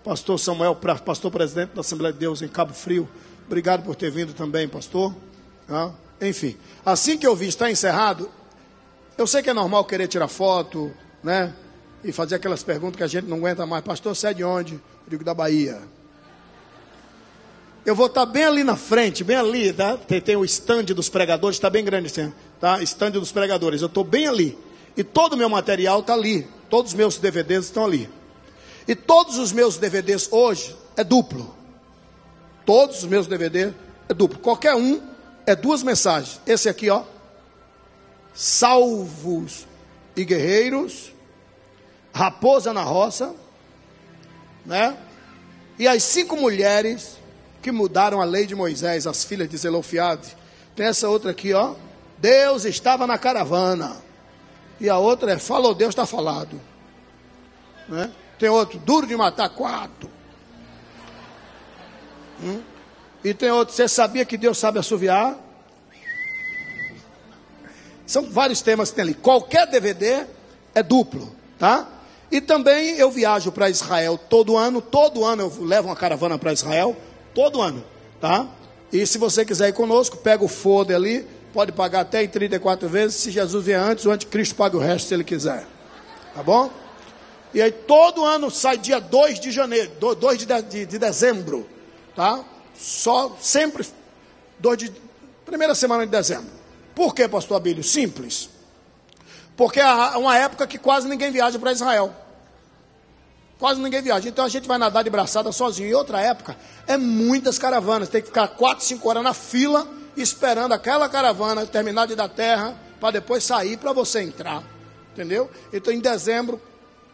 Pastor Samuel, pastor presidente da Assembleia de Deus em Cabo Frio, obrigado por ter vindo também, pastor. Enfim, assim que eu vi está encerrado, eu sei que é normal querer tirar foto, né? E fazer aquelas perguntas que a gente não aguenta mais. Pastor, você é de onde? Eu digo, da Bahia. Eu vou estar bem ali na frente, bem ali, tá? Tem o stand dos pregadores, está bem grande assim, tá? Stand dos pregadores, eu estou bem ali. E todo o meu material está ali. Todos os meus DVDs estão ali. E todos os meus DVDs hoje é duplo. Todos os meus DVDs é duplo. Qualquer um é 2 mensagens. Esse aqui, ó. Salvos e guerreiros. Raposa na roça. Né? E as 5 mulheres que mudaram a lei de Moisés, as filhas de Zelofiade. Tem essa outra aqui, ó. Deus estava na caravana. E a outra é, falou Deus, está falado. Né? Tem outro, duro de matar 4. E tem outro, você sabia que Deus sabe assoviar? São vários temas que tem ali. Qualquer DVD é duplo, tá? E também eu viajo para Israel todo ano eu levo uma caravana para Israel, todo ano, tá? E se você quiser ir conosco, pega o folder ali, pode pagar até em 34 vezes, se Jesus vier antes, o anticristo paga o resto se ele quiser, tá bom? E aí todo ano sai dia 2 de janeiro, 2 de dezembro, tá? Sempre primeira semana de dezembro. Por que, pastor Abílio? Simples. Porque é uma época que quase ninguém viaja para Israel. Quase ninguém viaja. Então a gente vai nadar de braçada sozinho. Em outra época, é muitas caravanas. Tem que ficar 4, 5 horas na fila, esperando aquela caravana terminar de dar terra, para depois sair para você entrar. Entendeu? Então em dezembro,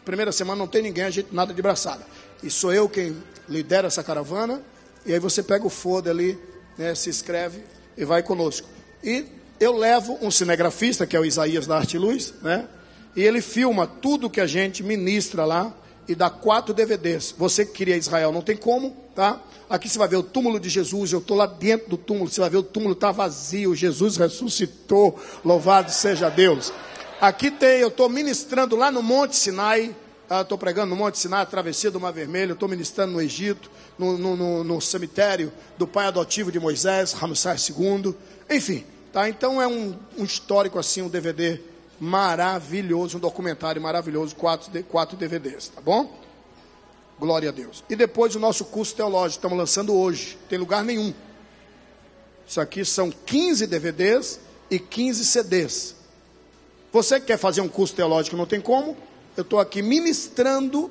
primeira semana, não tem ninguém, a gente nada de braçada. E sou eu quem lidera essa caravana. E aí você pega o folder ali, né, se inscreve e vai conosco. E eu levo um cinegrafista, que é o Isaías da Arte e Luz, né? E ele filma tudo que a gente ministra lá e dá 4 DVDs. Você que queria Israel, não tem como, tá? Aqui você vai ver o túmulo de Jesus, eu estou lá dentro do túmulo, você vai ver o túmulo está vazio, Jesus ressuscitou, louvado seja Deus. Aqui eu estou ministrando lá no Monte Sinai, estou pregando no Monte Sinai, a travessia do Mar Vermelho, estou ministrando no Egito, no cemitério do pai adotivo de Moisés, Ramsés II, enfim, tá? Então é um histórico assim, um DVD maravilhoso, um documentário maravilhoso, 4 DVDs, tá bom? Glória a Deus. E depois o nosso curso teológico, estamos lançando hoje, tem lugar nenhum. Isso aqui são 15 DVDs e 15 CDs. Você que quer fazer um curso teológico, não tem como, eu estou aqui ministrando,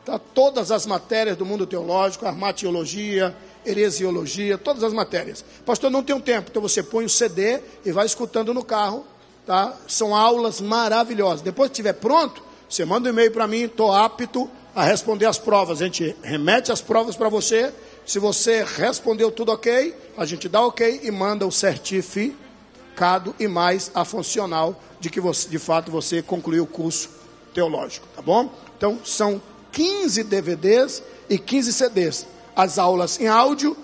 tá, todas as matérias do mundo teológico, armatiologia, heresiologia, todas as matérias. Pastor, não tenho tempo, então você põe o CD e vai escutando no carro, tá? São aulas maravilhosas. Depois que estiver pronto, você manda um e-mail para mim, estou apto a responder as provas. A gente remete as provas para você. Se você respondeu tudo ok, a gente dá ok e manda o certificado e mais a funcional de que você, de fato você concluiu o curso teológico, tá bom? Então são 15 DVDs e 15 CDs. As aulas em áudio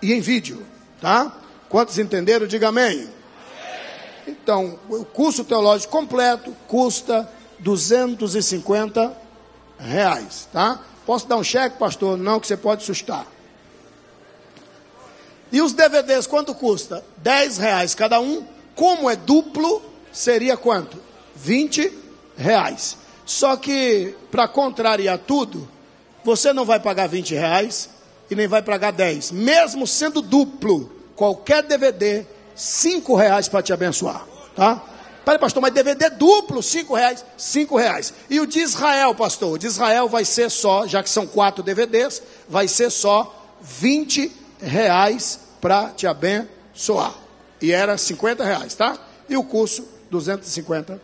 e em vídeo, tá? Quantos entenderam? Diga amém. Então, o curso teológico completo custa R$250, tá? Posso dar um cheque, pastor? Não, que você pode assustar. E os DVDs, quanto custa? R$10 cada um. Como é duplo, seria quanto? R$20. Só que, para contrariar tudo, você não vai pagar R$20 e nem vai pagar 10. Mesmo sendo duplo, qualquer DVD, R$5 para te abençoar, tá? Peraí, pastor, mas DVD duplo, R$5? R$5. E o de Israel, pastor? O de Israel vai ser só, já que são 4 DVDs, vai ser só R$20 para te abençoar. E era R$50, tá? E o curso, R$250.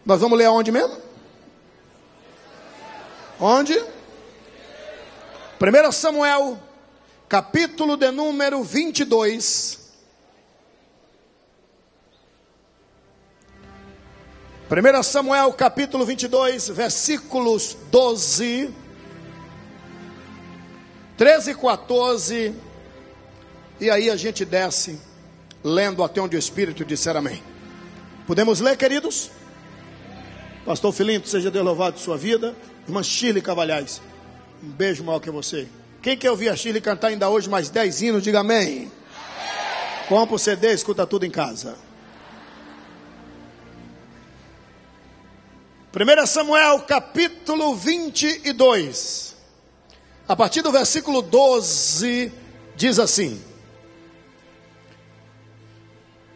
Nós vamos ler aonde mesmo? Onde? 1 Samuel, capítulo de número 22. 1 Samuel, capítulo 22, versículos 12, 13 e 14. E aí a gente desce, lendo até onde o Espírito disser amém. Podemos ler, queridos? Pastor Filinto, seja Deus louvado de sua vida. Irmã Shirley Cavalhais, um beijo maior que você. Quem quer ouvir a Shirley cantar ainda hoje mais 10 hinos, diga amém. Compra o CD, escuta tudo em casa. 1 Samuel capítulo 22, a partir do versículo 12, diz assim: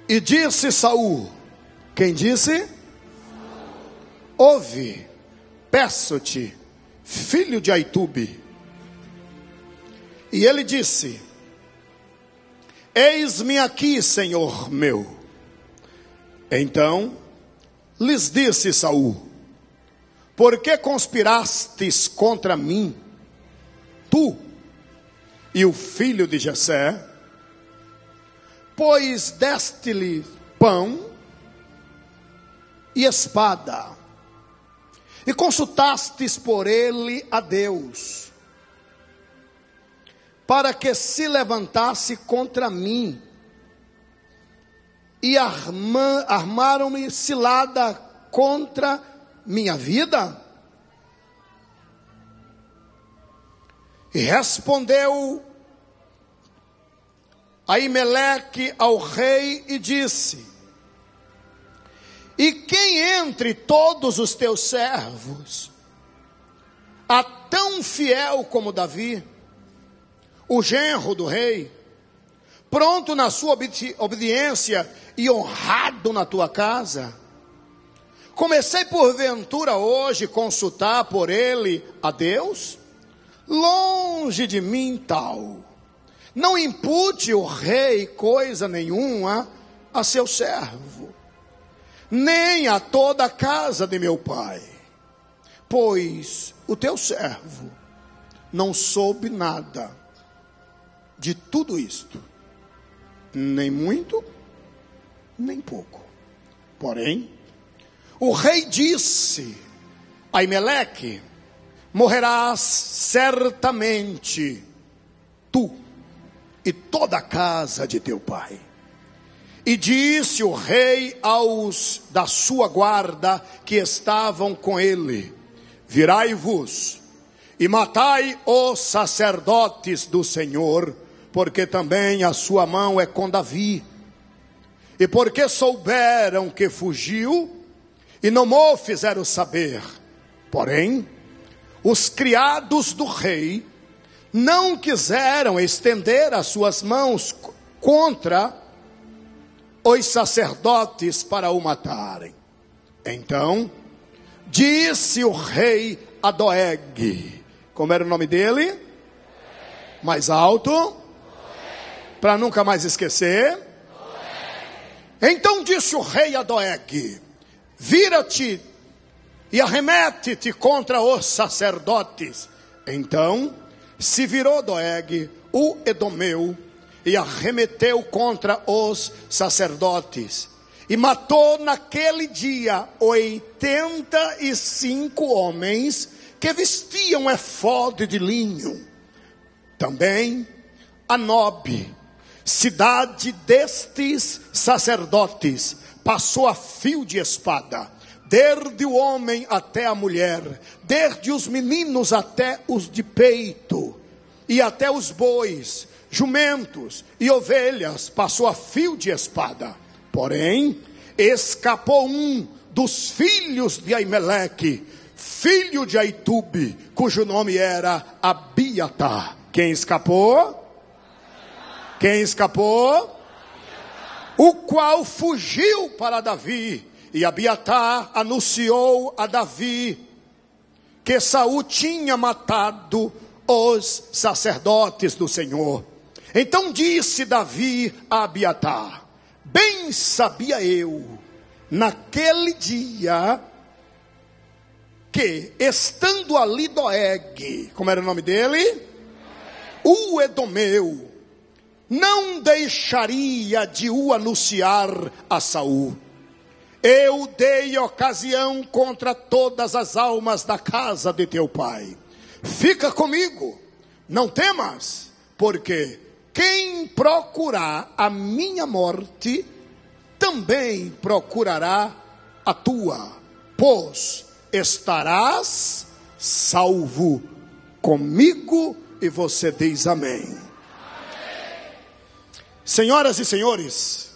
E disse Saul, quem disse? Ouve, peço-te, filho de Aitube. E ele disse: Eis-me aqui, Senhor meu. Então lhes disse Saul: Por que conspirastes contra mim, tu e o filho de Jessé? Pois deste-lhe pão e espada, e consultastes por ele a Deus, para que se levantasse contra mim, e armaram-me cilada contra minha vida? E respondeu Aimeleque ao rei e disse: E quem entre todos os teus servos há tão fiel como Davi, o genro do rei, pronto na sua obediência e honrado na tua casa? Comecei porventura hoje consultar por ele a Deus? Longe de mim tal. Não impute o rei coisa nenhuma a seu servo, nem a toda a casa de meu pai, pois o teu servo não soube nada de tudo isto, nem muito, nem pouco. Porém, o rei disse a Aimeleque: Morrerás certamente, tu e toda a casa de teu pai. E disse o rei aos da sua guarda que estavam com ele: Virai-vos e matai os sacerdotes do Senhor, porque também a sua mão é com Davi. E porque souberam que fugiu, e não mo fizeram saber. Porém, os criados do rei não quiseram estender as suas mãos contra os sacerdotes para o matarem. Então disse o rei a Doeg, como era o nome dele? Mais alto, para nunca mais esquecer. Então disse o rei a Doeg: Vira-te e arremete-te contra os sacerdotes. Então se virou Doeg, o edomeu, e arremeteu contra os sacerdotes, e matou naquele dia 85 homens que vestiam efode de linho. Também a Nobe, cidade destes sacerdotes, passou a fio de espada, desde o homem até a mulher, desde os meninos até os de peito, e até os bois, jumentos e ovelhas, passou a fio de espada. Porém, escapou um dos filhos de Aimeleque, filho de Aitube, cujo nome era Abiatar. Quem escapou? Quem escapou? O qual fugiu para Davi. E Abiatar anunciou a Davi que Saul tinha matado os sacerdotes do Senhor. Então disse Davi a Abiatar: Bem sabia eu, naquele dia, que estando ali Doeg, como era o nome dele? O edomeu, não deixaria de o anunciar a Saul. Eu dei ocasião contra todas as almas da casa de teu pai. Fica comigo, não temas, porque quem procurar a minha morte, também procurará a tua, pois estarás salvo comigo, e você diz amém. Amém. Senhoras e senhores,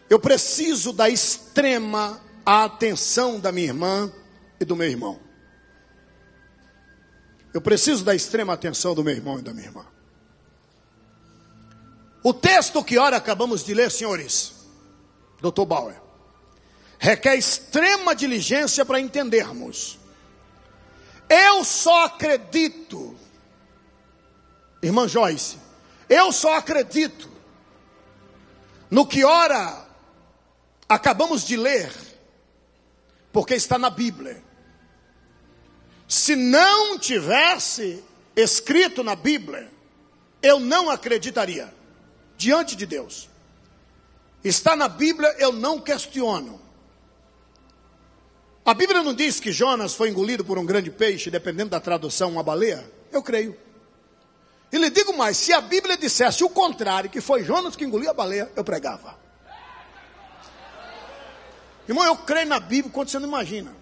eu preciso da extrema atenção da minha irmã e do meu irmão. Eu preciso da extrema atenção do meu irmão e da minha irmã. O texto que ora acabamos de ler, senhores, Dr. Bauer, requer extrema diligência para entendermos. Eu só acredito, irmã Joyce, eu só acredito no que ora acabamos de ler, porque está na Bíblia. Se não tivesse escrito na Bíblia, eu não acreditaria diante de Deus. Está na Bíblia, eu não questiono. A Bíblia não diz que Jonas foi engolido por um grande peixe, dependendo da tradução, uma baleia? Eu creio. E lhe digo mais, se a Bíblia dissesse o contrário, que foi Jonas que engoliu a baleia, eu pregava. Irmão, eu creio na Bíblia quando você não imagina.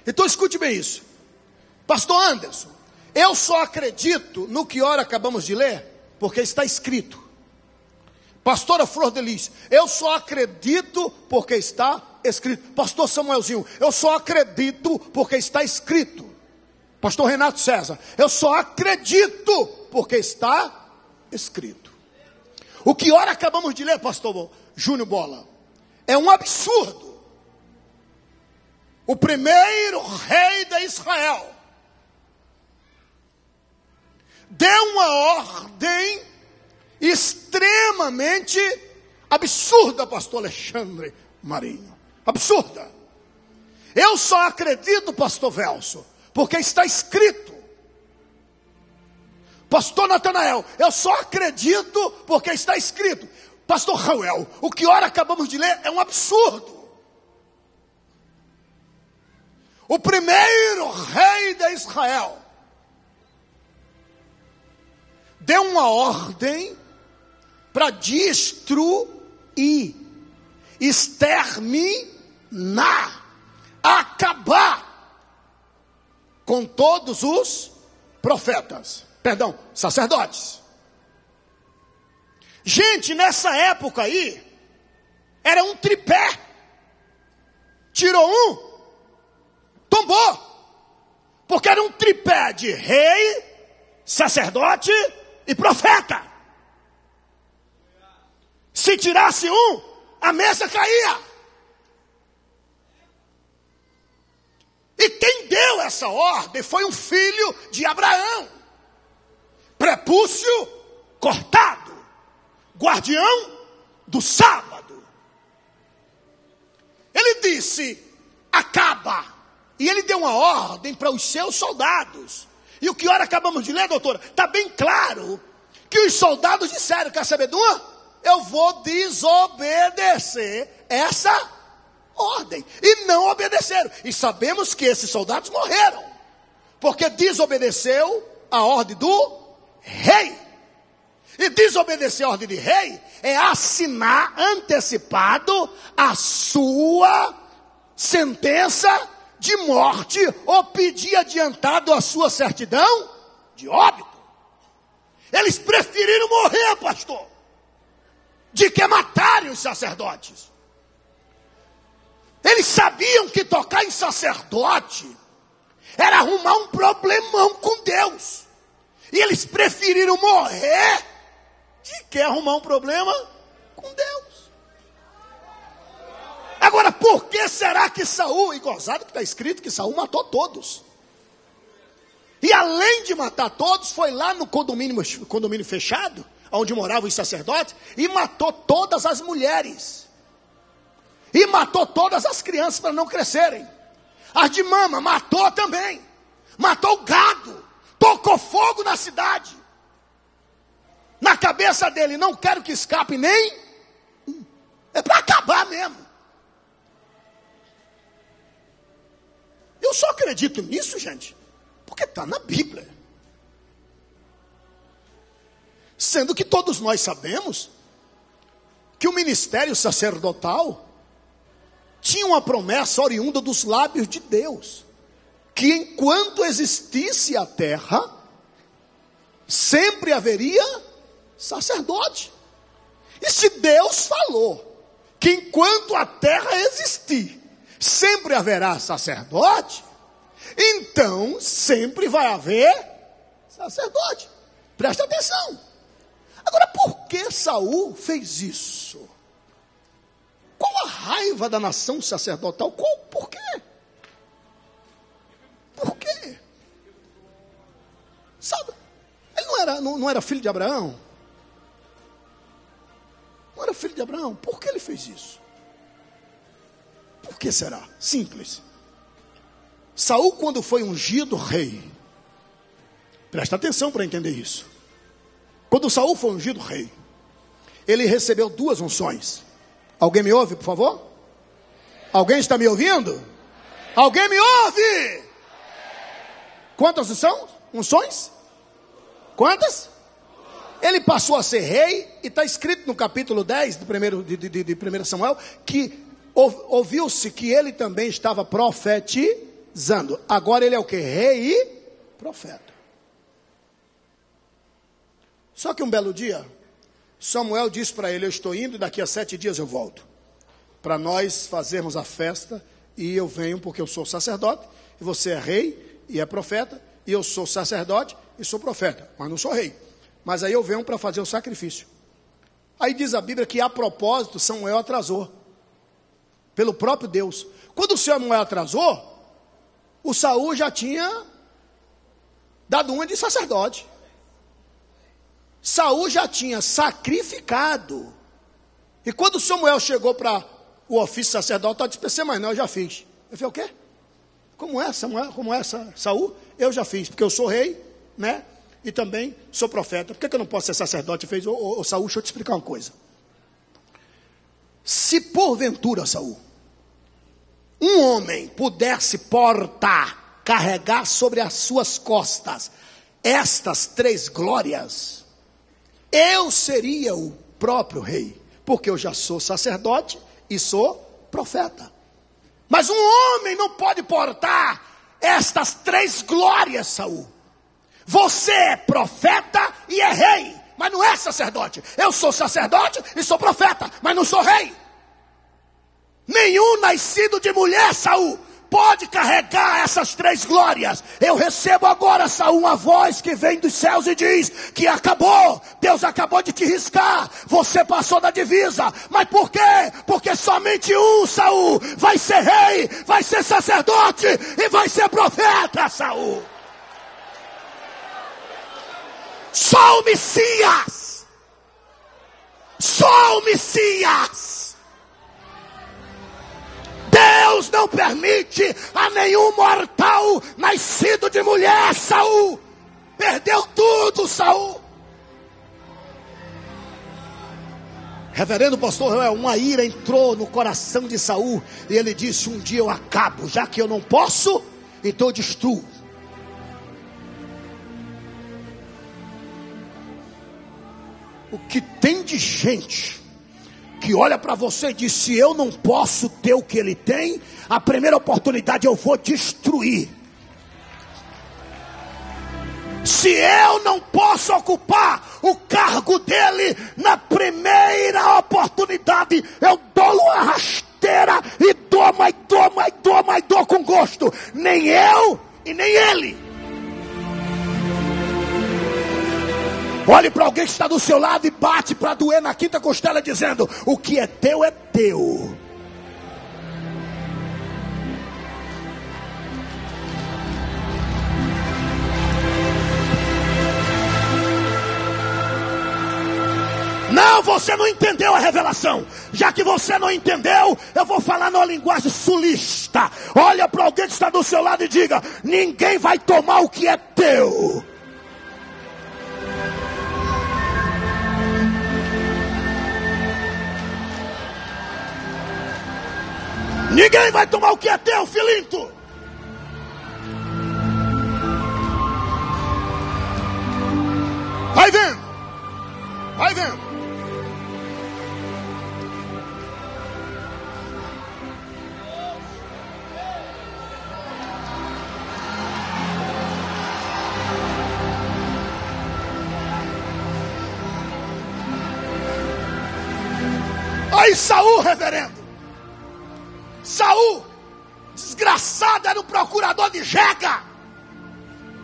Então escute bem isso. Pastor Anderson, eu só acredito no que ora acabamos de ler, porque está escrito. Pastora Flor de Lis, eu só acredito porque está escrito. Pastor Samuelzinho, eu só acredito porque está escrito. Pastor Renato César, eu só acredito porque está escrito. O que ora acabamos de ler, pastor Júnior Bola, é um absurdo. O primeiro rei de Israel deu uma ordem extremamente absurda, pastor Alexandre Marinho. Absurda. Eu só acredito, pastor Velso, porque está escrito. Pastor Natanael, eu só acredito porque está escrito. Pastor Raul, o que ora acabamos de ler é um absurdo. O primeiro rei de Israel deu uma ordem para destruir, exterminar, acabar com todos os sacerdotes. Gente, nessa época aí, era um tripé. Tirou um, tombou. Porque era um tripé de rei, sacerdote e profeta. Se tirasse um, a mesa caía. E quem deu essa ordem foi um filho de Abraão, prepúcio cortado, guardião do sábado. Ele disse, acaba. E ele deu uma ordem para os seus soldados. E o que ora acabamos de ler, doutora, está bem claro que os soldados disseram, quer saber de uma? Eu vou desobedecer essa ordem. E não obedeceram. E sabemos que esses soldados morreram, porque desobedeceu a ordem do rei. E desobedecer a ordem de rei é assinar antecipado a sua sentença de morte, ou pedir adiantado a sua certidão de óbito. Eles preferiram morrer, pastor, de que matarem os sacerdotes. Eles sabiam que tocar em sacerdote era arrumar um problemão com Deus. E eles preferiram morrer de que arrumar um problema com Deus. Agora, por que será que Saul, e gozado que está escrito que Saul matou todos. E além de matar todos, foi lá no condomínio fechado, onde moravam os sacerdotes, e matou todas as mulheres. E matou todas as crianças para não crescerem. As de mama matou também. Matou o gado. Tocou fogo na cidade. Na cabeça dele, não quero que escape nem. É para acabar mesmo. Eu só acredito nisso, gente, porque está na Bíblia. Sendo que todos nós sabemos que o ministério sacerdotal tinha uma promessa oriunda dos lábios de Deus. que enquanto existisse a terra, sempre haveria sacerdote. E se Deus falou que enquanto a terra existir, sempre haverá sacerdote, então sempre vai haver sacerdote. Presta atenção. Agora, por que Saul fez isso? Qual a raiva da nação sacerdotal? Por quê? Por quê? Sabe, ele não era filho de Abraão? Não era filho de Abraão? Por que ele fez isso? Por que será? Simples. Saul, quando foi ungido rei, presta atenção para entender isso. Quando Saul foi ungido rei, ele recebeu 2 unções. Alguém me ouve, por favor? Alguém está me ouvindo? Alguém me ouve? Quantas unções? Quantas? Ele passou a ser rei, e está escrito no capítulo 10 de 1 Samuel, que ouviu-se que ele também estava profetizando. Agora ele é o que? Rei e profeta. Só que um belo dia, Samuel disse para ele: eu estou indo e daqui a 7 dias eu volto, para nós fazermos a festa, e eu venho porque eu sou sacerdote, e você é rei e é profeta, e eu sou sacerdote e sou profeta, mas não sou rei. Mas aí eu venho para fazer o sacrifício. Aí diz a Bíblia que a propósito Samuel atrasou, pelo próprio Deus. Quando o Samuel atrasou, o Saul já tinha dado uma de sacerdote. Saul já tinha sacrificado. E quando Samuel chegou para o ofício sacerdotal, disse: pensei, mas não, eu já fiz. Eu falei: o quê? Como é, Samuel? Como é, Saul? Eu já fiz, porque eu sou rei, né? E também sou profeta. Por que eu não posso ser sacerdote? Ele fez: ô Saul, deixa eu te explicar uma coisa. Se porventura, Saul, um homem pudesse portar, carregar sobre as suas costas estas 3 glórias, eu seria o próprio rei, porque eu já sou sacerdote e sou profeta. Mas um homem não pode portar estas 3 glórias, Saul. Você é profeta e é rei, mas não é sacerdote. Eu sou sacerdote e sou profeta, mas não sou rei. Nenhum nascido de mulher, Saul, pode carregar essas 3 glórias. Eu recebo agora, Saul, uma voz que vem dos céus e diz que acabou. Deus acabou de te riscar. Você passou da divisa. Mas por quê? Porque somente um, Saul, vai ser rei, vai ser sacerdote e vai ser profeta, Saul. Só o Messias. Só o Messias. Deus não permite a nenhum mortal nascido de mulher, Saul. Perdeu tudo, Saul. Reverendo pastor Joel, uma ira entrou no coração de Saul, e ele disse: um dia eu acabo, já que eu não posso, então eu destruo. O que tem de gente que olha para você e diz: se eu não posso ter o que ele tem, a primeira oportunidade eu vou destruir. Se eu não posso ocupar o cargo dele, na primeira oportunidade eu dou uma rasteira e dou com gosto. Nem eu e nem ele. Olhe para alguém que está do seu lado e bate para doer na quinta costela, dizendo: o que é teu é teu. Não, você não entendeu a revelação. Já que você não entendeu, eu vou falar numa linguagem sulista. Olha para alguém que está do seu lado e diga: ninguém vai tomar o que é teu. Ninguém vai tomar o que é teu, filinto. Vai vendo. Vai vendo. Aí Saul, reverendo, Saul, desgraçado, era o procurador de Jega.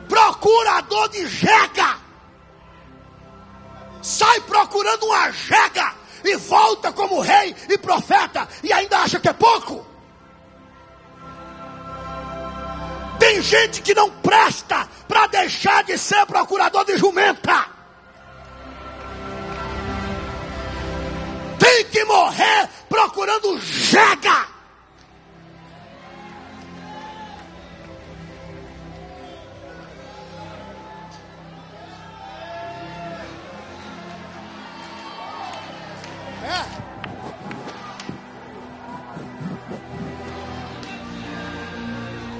Procurador de Jega. Sai procurando uma Jega e volta como rei e profeta e ainda acha que é pouco. Tem gente que não presta para deixar de ser procurador de jumenta. Tem que morrer procurando Jega.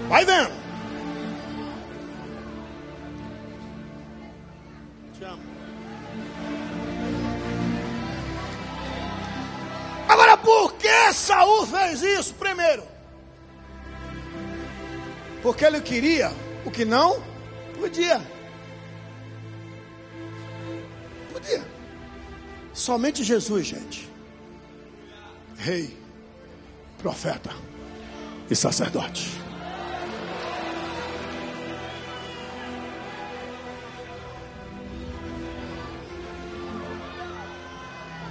Vai vendo. Te amo. Agora, por que Saul fez isso? Primeiro, porque ele queria o que não podia. Podia. Somente Jesus, gente. Rei, profeta e sacerdote.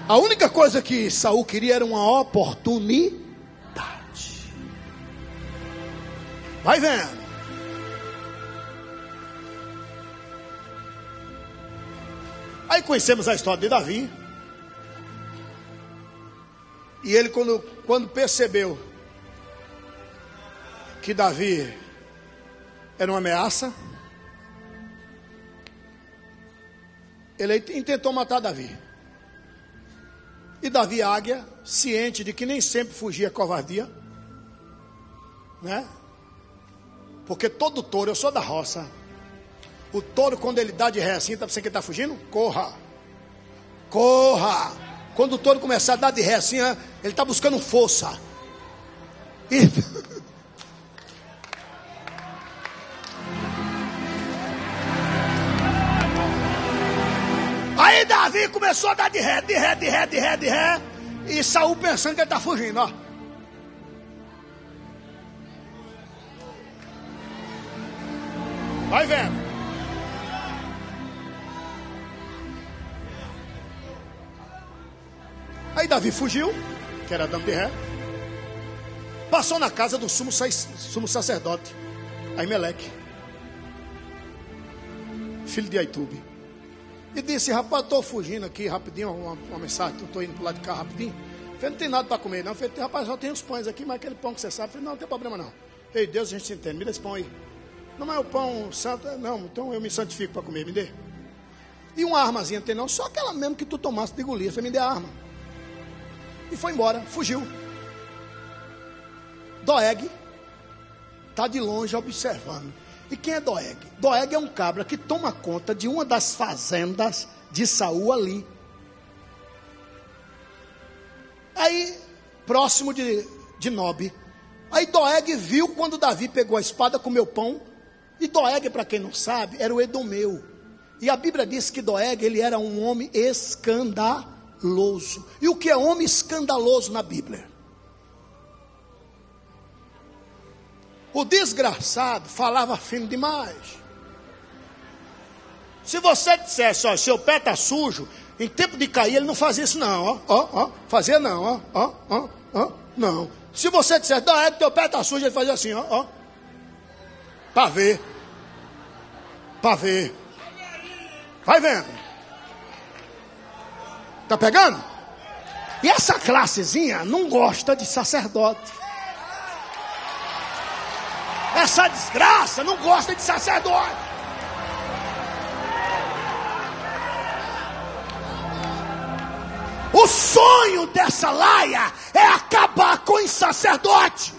A única coisa que Saul queria era uma oportunidade. Vai vendo. Aí conhecemos a história de Davi. E ele quando percebeu que Davi era uma ameaça, ele intentou matar Davi. E Davi, águia, ciente de que nem sempre fugia é covardia, né? Porque todo touro, eu sou da roça. O touro, quando ele dá de ré assim, tá pensando que ele está fugindo? Corra! Corra! Quando o touro começar a dar de ré assim, ele está buscando força. E... Aí Davi começou a dar de ré. E Saul pensando que ele está fugindo, ó. Vai vendo. Aí Davi fugiu, que era dando de ré. Passou na casa do sumo sacerdote, Aimeleque, filho de Aitube. E disse: rapaz, estou fugindo aqui rapidinho, uma mensagem, estou indo para o lado de cá rapidinho. Falei: não tem nada para comer não. Falei: rapaz, só tem uns pães aqui, mas aquele pão que você sabe. Falei: não tem problema não. Ei, Deus, a gente se entende, me dá esse pão aí. Não, mas o pão santo, não, então eu me santifico para comer, me dê. E uma armazinha, não tem não, só aquela mesmo que tu tomasse de Golias. Falei: me dê a arma. E foi embora, fugiu. Doeg está de longe observando. E quem é Doeg? Doeg é um cabra que toma conta de uma das fazendas de Saul ali. Aí, próximo de Nob. Aí Doeg viu quando Davi pegou a espada, comeu pão. E Doeg, para quem não sabe, era o Edomeu. E a Bíblia diz que Doeg, ele era um homem escandaloso. E o que é homem escandaloso na Bíblia? O desgraçado falava fino demais. Se você dissesse: ó, seu pé está sujo, em tempo de cair, ele não fazia isso não, fazia não, não. Se você dissesse: não, é que teu pé está sujo, ele fazia assim, para ver. Vai vendo. Tá pegando? E essa classezinha não gosta de sacerdote. Essa desgraça não gosta de sacerdote. O sonho dessa laia é acabar com o sacerdote.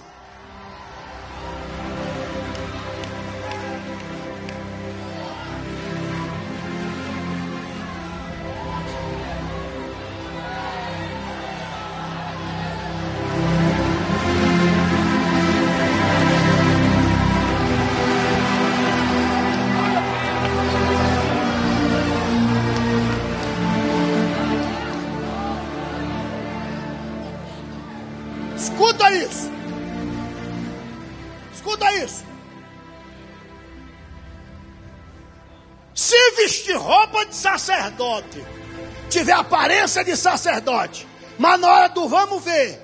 Se vestir roupa de sacerdote, tiver aparência de sacerdote, mas na hora do vamos ver,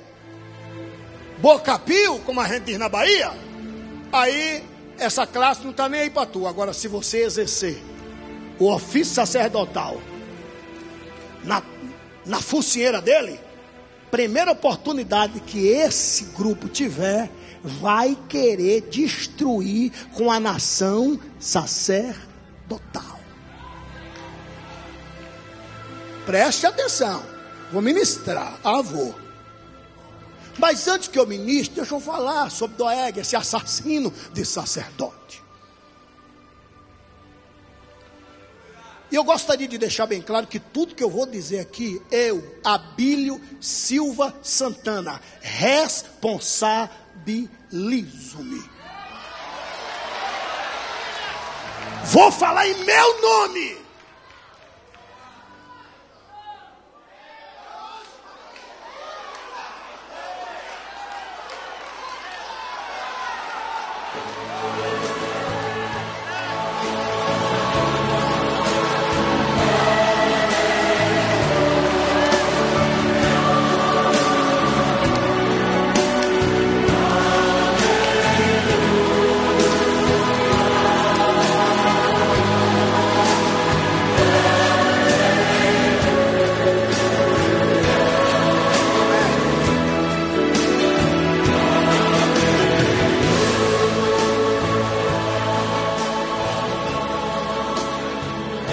bocapio, como a gente diz na Bahia, aí essa classe não está nem aí para tu. Agora, se você exercer o ofício sacerdotal na focinheira dele, primeira oportunidade que esse grupo tiver, vai querer destruir com a nação sacerdotal. Preste atenção, vou ministrar, vou. Mas antes que eu ministre, deixa eu falar sobre Doeg, esse assassino de sacerdote. E eu gostaria de deixar bem claro que tudo que eu vou dizer aqui, eu, Abílio Silva Santana, responsabilizo-me. Vou falar em meu nome.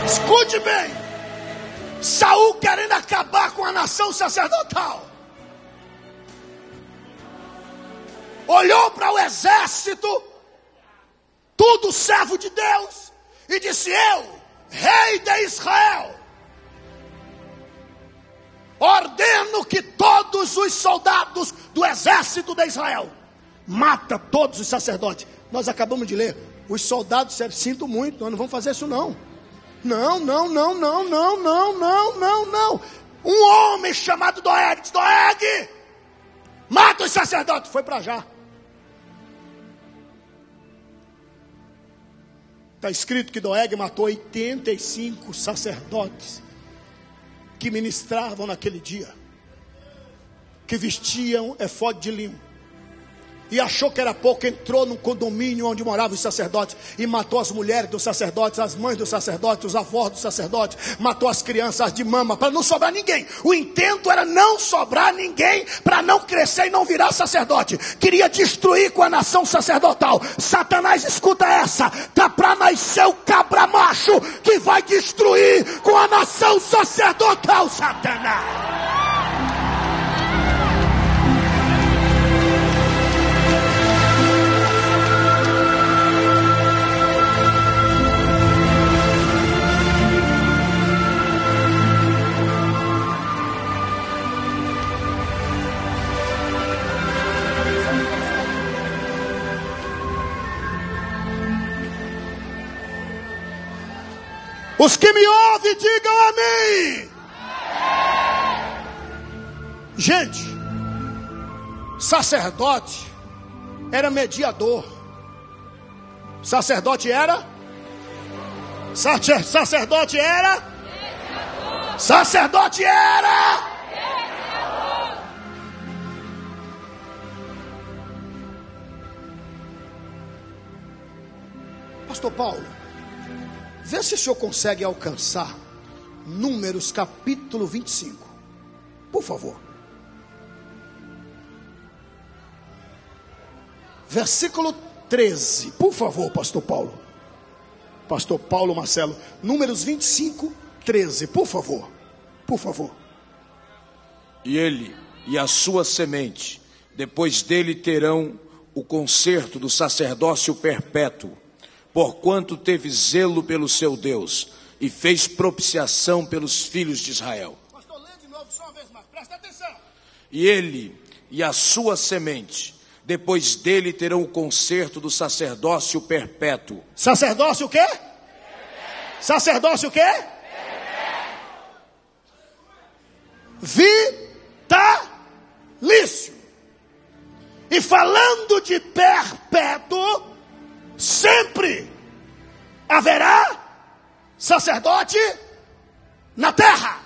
Escute bem, Saul querendo acabar com a nação sacerdotal, olhou para o exército, tudo servo de Deus, e disse: eu, rei de Israel, ordeno que todos os soldados do exército de Israel mata todos os sacerdotes. Nós acabamos de ler, os soldados disseram: sinto muito, nós não vamos fazer isso não. Não. Um homem chamado Doeg disse: Doeg, mata os sacerdotes. Foi para já. Está escrito que Doeg matou 85 sacerdotes que ministravam naquele dia, que vestiam efode de linho. E achou que era pouco, entrou num condomínio onde moravam os sacerdotes e matou as mulheres dos sacerdotes, as mães dos sacerdotes, os avós dos sacerdotes, matou as crianças de mama, para não sobrar ninguém. O intento era não sobrar ninguém, para não crescer e não virar sacerdote. Queria destruir com a nação sacerdotal. Satanás, escuta essa, tá para nascer o cabra macho que vai destruir com a nação sacerdotal, Satanás. Os que me ouvem, digam amém. Gente, sacerdote era mediador. Sacerdote era? Sacerdote era? Mediador. Sacerdote era? Mediador. Pastor Paulo, vê se o senhor consegue alcançar Números capítulo 25. Por favor. Versículo 13. Por favor, pastor Paulo. Pastor Paulo Marcelo. Números 25, 13. Por favor. Por favor. E ele e a sua semente, depois dele terão o conserto do sacerdócio perpétuo, porquanto teve zelo pelo seu Deus e fez propiciação pelos filhos de Israel. Pastor, lê de novo só uma vez mais, presta atenção. E ele e a sua semente, depois dele terão o conserto do sacerdócio perpétuo. Sacerdócio o quê? Perpétuo. Sacerdócio o quê? Vitalício. E falando de perpétuo, sempre haverá sacerdote na terra.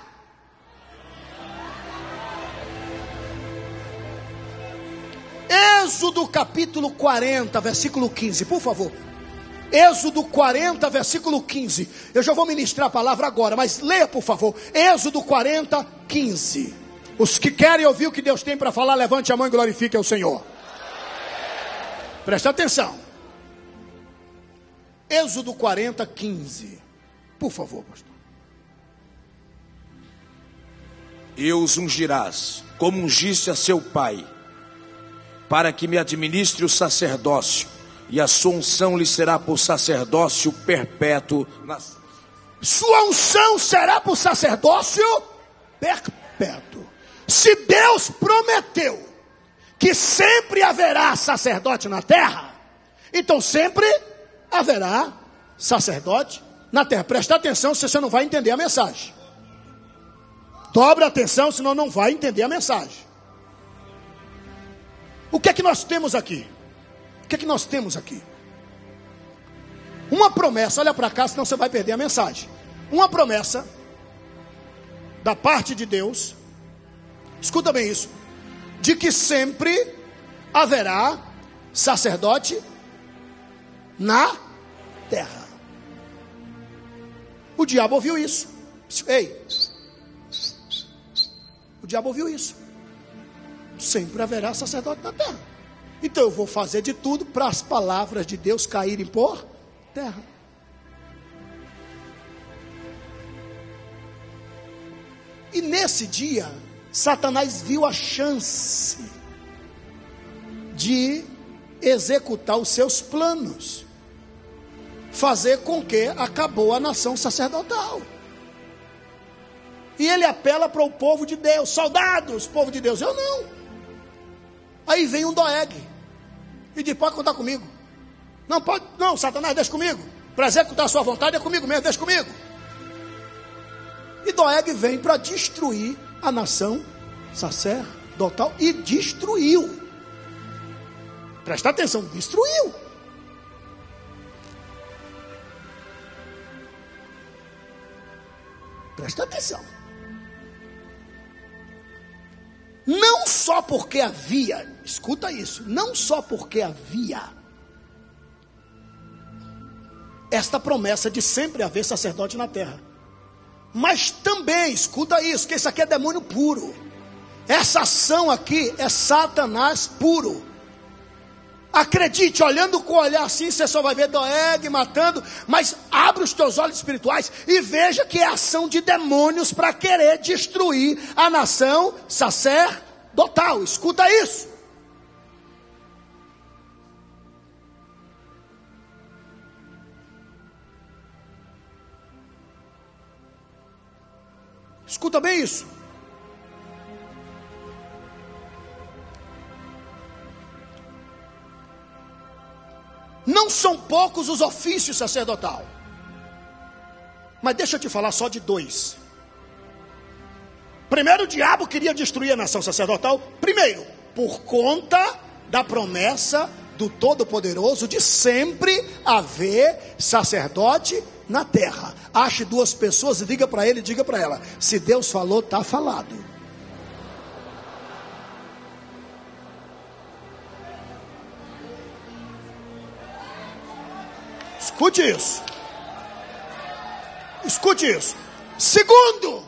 Êxodo capítulo 40, versículo 15, por favor. Êxodo 40, versículo 15. Eu já vou ministrar a palavra agora, mas leia, por favor. Êxodo 40, 15. Os que querem ouvir o que Deus tem para falar, levante a mão e glorifique ao Senhor. Preste atenção. Êxodo 40, 15. Por favor, pastor. E os ungirás, como ungiste a seu pai, para que me administre o sacerdócio, e a sua unção lhe será por sacerdócio perpétuo. Sua unção será por sacerdócio perpétuo. Se Deus prometeu que sempre haverá sacerdote na terra, então sempre haverá sacerdote na terra. Presta atenção, se você não vai entender a mensagem. Dobre a atenção, senão não vai entender a mensagem. O que é que nós temos aqui? O que é que nós temos aqui? Uma promessa, olha para cá, senão você vai perder a mensagem. Uma promessa da parte de Deus, escuta bem isso, de que sempre haverá sacerdote na terra. O diabo ouviu isso. Ei, o diabo ouviu isso. Sempre haverá sacerdote na terra. Então eu vou fazer de tudo para as palavras de Deus caírem por terra. E nesse dia, Satanás viu a chance de executar os seus planos, fazer com que acabou a nação sacerdotal. E ele apela para o povo de Deus, soldados, povo de Deus, eu não. Aí vem um Doeg e diz, pode contar comigo. Não pode, não, Satanás, deixa comigo. Para executar a sua vontade é comigo mesmo, deixa comigo. E Doeg vem para destruir a nação sacerdotal e destruiu. Presta atenção, destruiu. Presta atenção. Não só porque havia, escuta isso, não só porque havia esta promessa de sempre haver sacerdote na terra, mas também, escuta isso, que isso aqui é demônio puro. Essa ação aqui é Satanás puro. Acredite, olhando com o olhar assim, você só vai ver Doeg matando, mas abre os teus olhos espirituais e veja que é ação de demônios para querer destruir a nação sacerdotal. Escuta isso. Escuta bem isso. Não são poucos os ofícios sacerdotal. Mas deixa eu te falar só de dois. Primeiro, o diabo queria destruir a nação sacerdotal. Primeiro, por conta da promessa do Todo-Poderoso de sempre haver sacerdote na terra. Ache duas pessoas e diga para ele e diga para ela: se Deus falou, está falado. Escute isso. Escute isso. Segundo,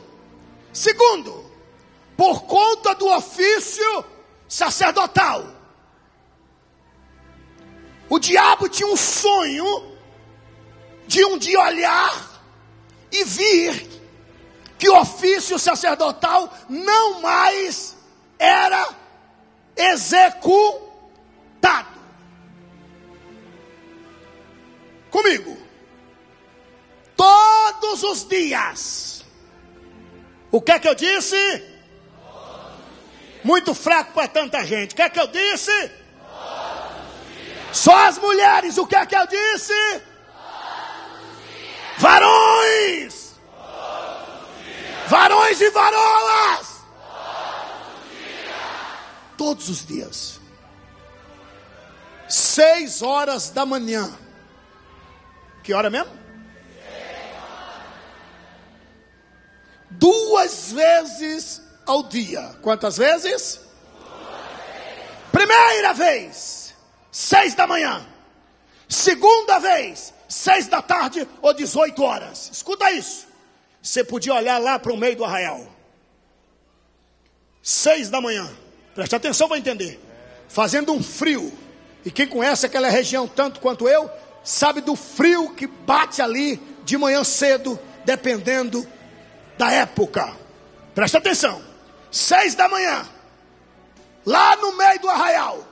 por conta do ofício sacerdotal, o diabo tinha um sonho de um dia olhar e vir que o ofício sacerdotal não mais era executado. Comigo. Todos os dias. O que é que eu disse? Muito fraco para tanta gente. O que é que eu disse? Só as mulheres. O que é que eu disse? Varões. Varões e varolas. Todos os dias. 6 horas da manhã. Que hora mesmo? 2 vezes ao dia. Quantas vezes? Primeira vez, 6 da manhã. Segunda vez, 6 da tarde ou 18 horas. Escuta isso. Você podia olhar lá para o meio do arraial. 6 da manhã. Preste atenção para entender. Fazendo um frio. E quem conhece aquela região tanto quanto eu, sabe do frio que bate ali de manhã cedo, dependendo da época. Preste atenção. 6 da manhã. Lá no meio do arraial.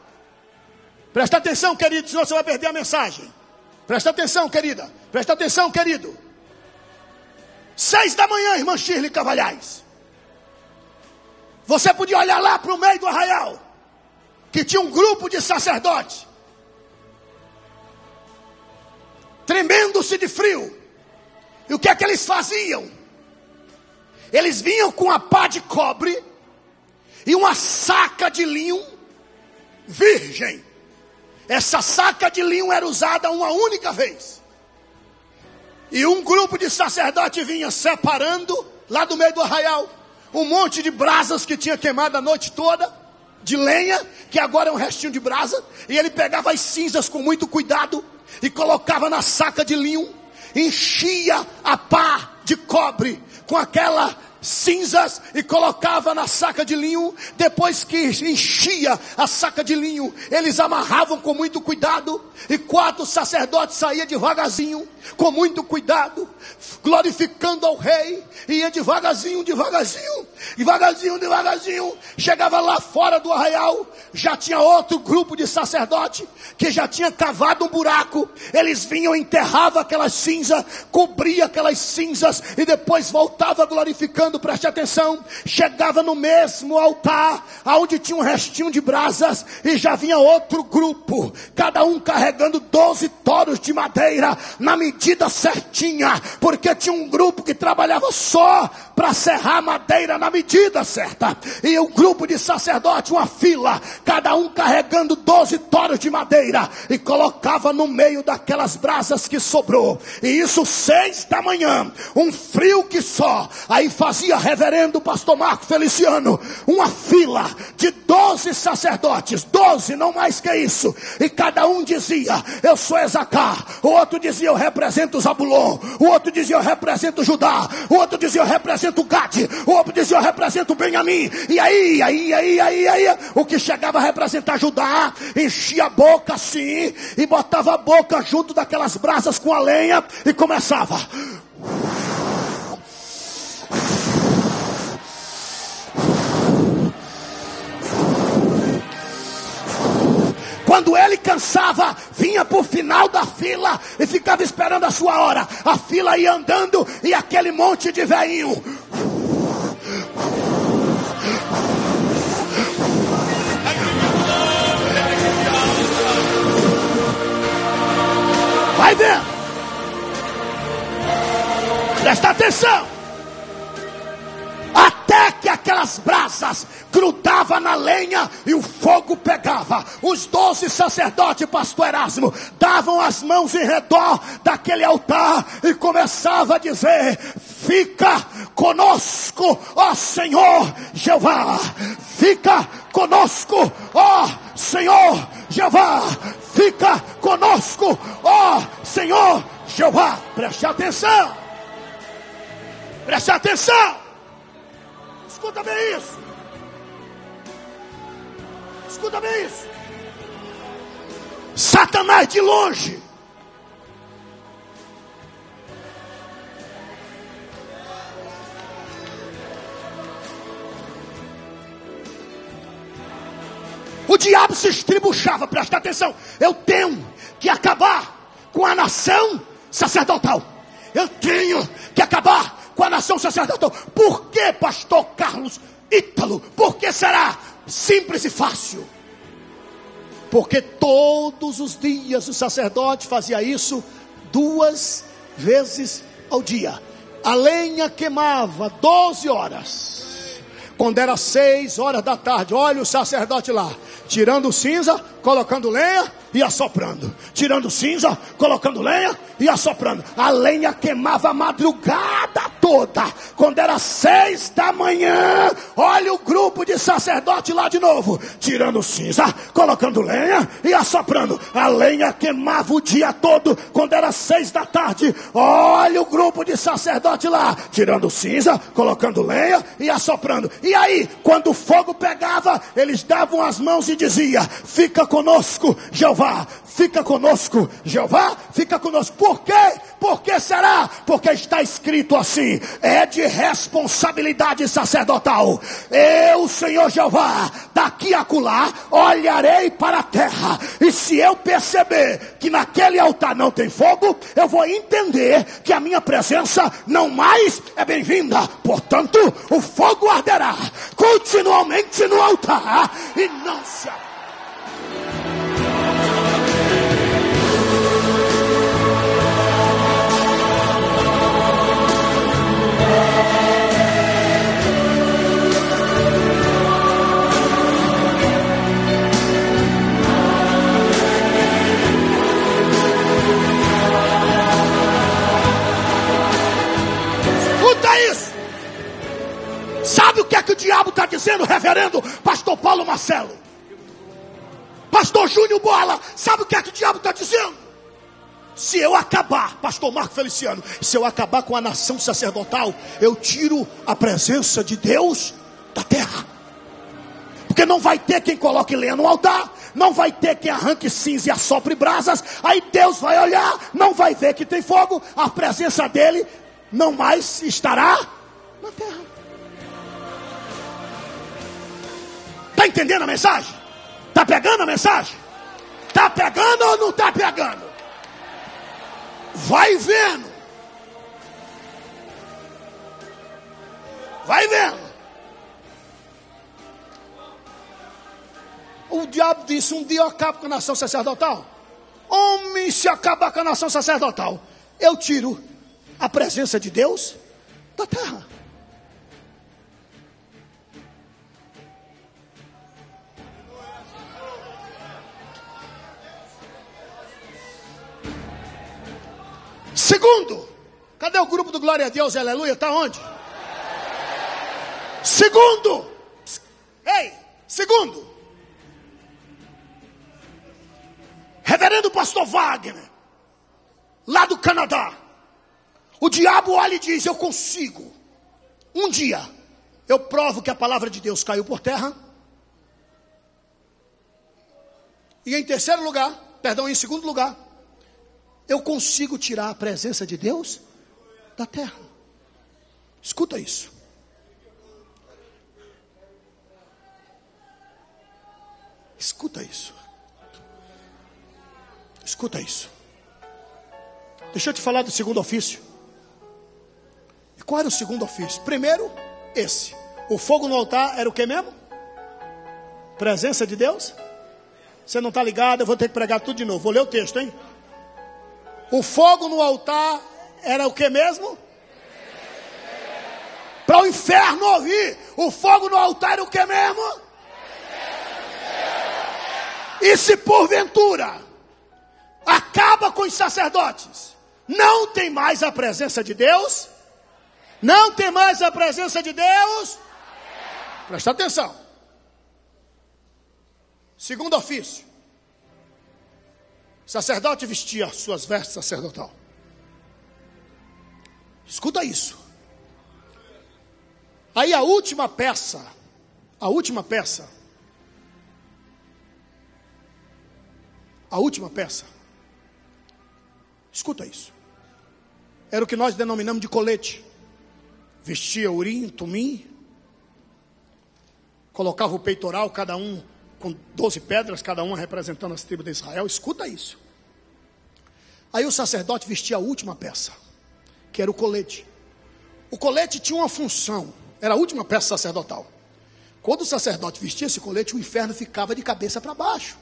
Presta atenção, querido, senão você vai perder a mensagem. Presta atenção, querida. Presta atenção, querido. 6 da manhã, irmã Shirley Cavalhais. Você podia olhar lá para o meio do arraial, que tinha um grupo de sacerdotes, tremendo-se de frio. E o que é que eles faziam? Eles vinham com a pá de cobre e uma saca de linho virgem. Essa saca de linho era usada uma única vez. E um grupo de sacerdotes vinha separando, lá do meio do arraial, um monte de brasas que tinha queimado a noite toda, de lenha, que agora é um restinho de brasa. E ele pegava as cinzas com muito cuidado e colocava na saca de linho, enchia a pá de cobre com aquela cinzas e colocava na saca de linho. Depois que enchia a saca de linho, eles amarravam com muito cuidado, e 4 sacerdotes saíam devagarzinho, com muito cuidado, glorificando ao rei, e ia devagarzinho, chegava lá fora do arraial, já tinha outro grupo de sacerdote que já tinha cavado um buraco. Eles vinham, enterravam aquelas cinzas, cobria aquelas cinzas e depois voltava glorificando. Preste atenção, chegava no mesmo altar aonde tinha um restinho de brasas, e já vinha outro grupo, cada um carregando 12 toros de madeira na medida certinha, porque tinha um grupo que trabalhava só para serrar madeira na medida certa, e o grupo de sacerdote, uma fila, cada um carregando 12 toros de madeira, e colocava no meio daquelas brasas que sobrou. E isso 6 da manhã, um frio que só. Aí fazia, reverendo pastor Marco Feliciano, uma fila de 12 sacerdotes, 12, não mais que isso, e cada um dizia: eu sou Esacar. O outro dizia: eu represento Zabulon. O outro dizia: eu represento Judá. O outro dizia: eu represento Gade. O outro dizia: eu represento Benjamim. E aí, o que chegava a representar Judá, enchia a boca assim, e botava a boca junto daquelas brasas com a lenha, e começava. Quando ele cansava, vinha para o final da fila e ficava esperando a sua hora. A fila ia andando e aquele monte de velhinho. Vai vendo. Presta atenção. Até que aquelas brasas grudavam na lenha e o fogo pegava. Os 12 sacerdotes, pastor Erasmo, davam as mãos em redor daquele altar e começava a dizer: fica conosco, ó Senhor Jeová. Fica conosco, ó Senhor Jeová. Fica conosco, ó Senhor Jeová. Preste atenção. Preste atenção. Escuta bem isso. Escuta bem isso. Satanás de longe o diabo se estribuchava. Presta atenção. Eu tenho que acabar com a nação sacerdotal. Eu tenho que acabar com a nação sacerdotal. Por que, pastor Carlos Ítalo? Por que será? Simples e fácil. Porque todos os dias o sacerdote fazia isso 2 vezes ao dia. A lenha queimava 12 horas. Quando era 6 horas da tarde, olha o sacerdote lá, tirando cinza, colocando lenha e assoprando. Tirando cinza, colocando lenha e assoprando. A lenha queimava a madrugada toda. toda. Quando era 6 da manhã, olha o grupo de sacerdote lá de novo, tirando cinza, colocando lenha e assoprando. A lenha queimava o dia todo. Quando era 6 da tarde, olha o grupo de sacerdote lá, tirando cinza, colocando lenha e assoprando. E aí, quando o fogo pegava, eles davam as mãos e diziam: fica conosco, Jeová. Fica conosco, Jeová, fica conosco. Por quê? Por que será? Porque está escrito assim: é de responsabilidade sacerdotal. Eu, Senhor Jeová, daqui a acolá, olharei para a terra. E se eu perceber que naquele altar não tem fogo, eu vou entender que a minha presença não mais é bem-vinda. Portanto, o fogo arderá continuamente no altar e não se apagará. Sabe o que é que o diabo está dizendo, reverendo pastor Paulo Marcelo? Pastor Júnior Bola, sabe o que é que o diabo está dizendo? Se eu acabar, pastor Marco Feliciano, se eu acabar com a nação sacerdotal, eu tiro a presença de Deus da terra. Porque não vai ter quem coloque lenha no altar, não vai ter quem arranque cinza e assopre brasas. Aí Deus vai olhar, não vai ver que tem fogo, a presença dele não mais estará na terra. Está entendendo a mensagem? Está pegando a mensagem? Está pegando ou não está pegando? Vai vendo. Vai vendo. O diabo disse: um dia eu acabo com a nação sacerdotal. Homem, se acabar com a nação sacerdotal, eu tiro a presença de Deus da terra. Segundo, cadê o grupo do Glória a Deus, aleluia? Está onde? Segundo, reverendo pastor Wagner, lá do Canadá, o diabo olha e diz: eu consigo, um dia, eu provo que a palavra de Deus caiu por terra. E em segundo lugar, eu consigo tirar a presença de Deus da terra. Escuta isso. Escuta isso. Escuta isso. Deixa eu te falar do segundo ofício. E qual era o segundo ofício? Primeiro, esse. O fogo no altar era o que mesmo? Presença de Deus? Você não está ligado? Eu vou ter que pregar tudo de novo. Vou ler o texto, hein? O fogo no altar era o que mesmo? Para o inferno ouvir. O fogo no altar era o que mesmo? E se porventura acaba com os sacerdotes, não tem mais a presença de Deus? Não tem mais a presença de Deus? Presta atenção. Segundo ofício. O sacerdote vestia suas vestes sacerdotal. Escuta isso. Aí a última peça, escuta isso. Era o que nós denominamos de colete. Vestia urim, tumim, colocava o peitoral, cada um com 12 pedras, cada uma representando as tribos de Israel. Escuta isso. Aí o sacerdote vestia a última peça, que era o colete. O colete tinha uma função, era a última peça sacerdotal. Quando o sacerdote vestia esse colete, o inferno ficava de cabeça para baixo.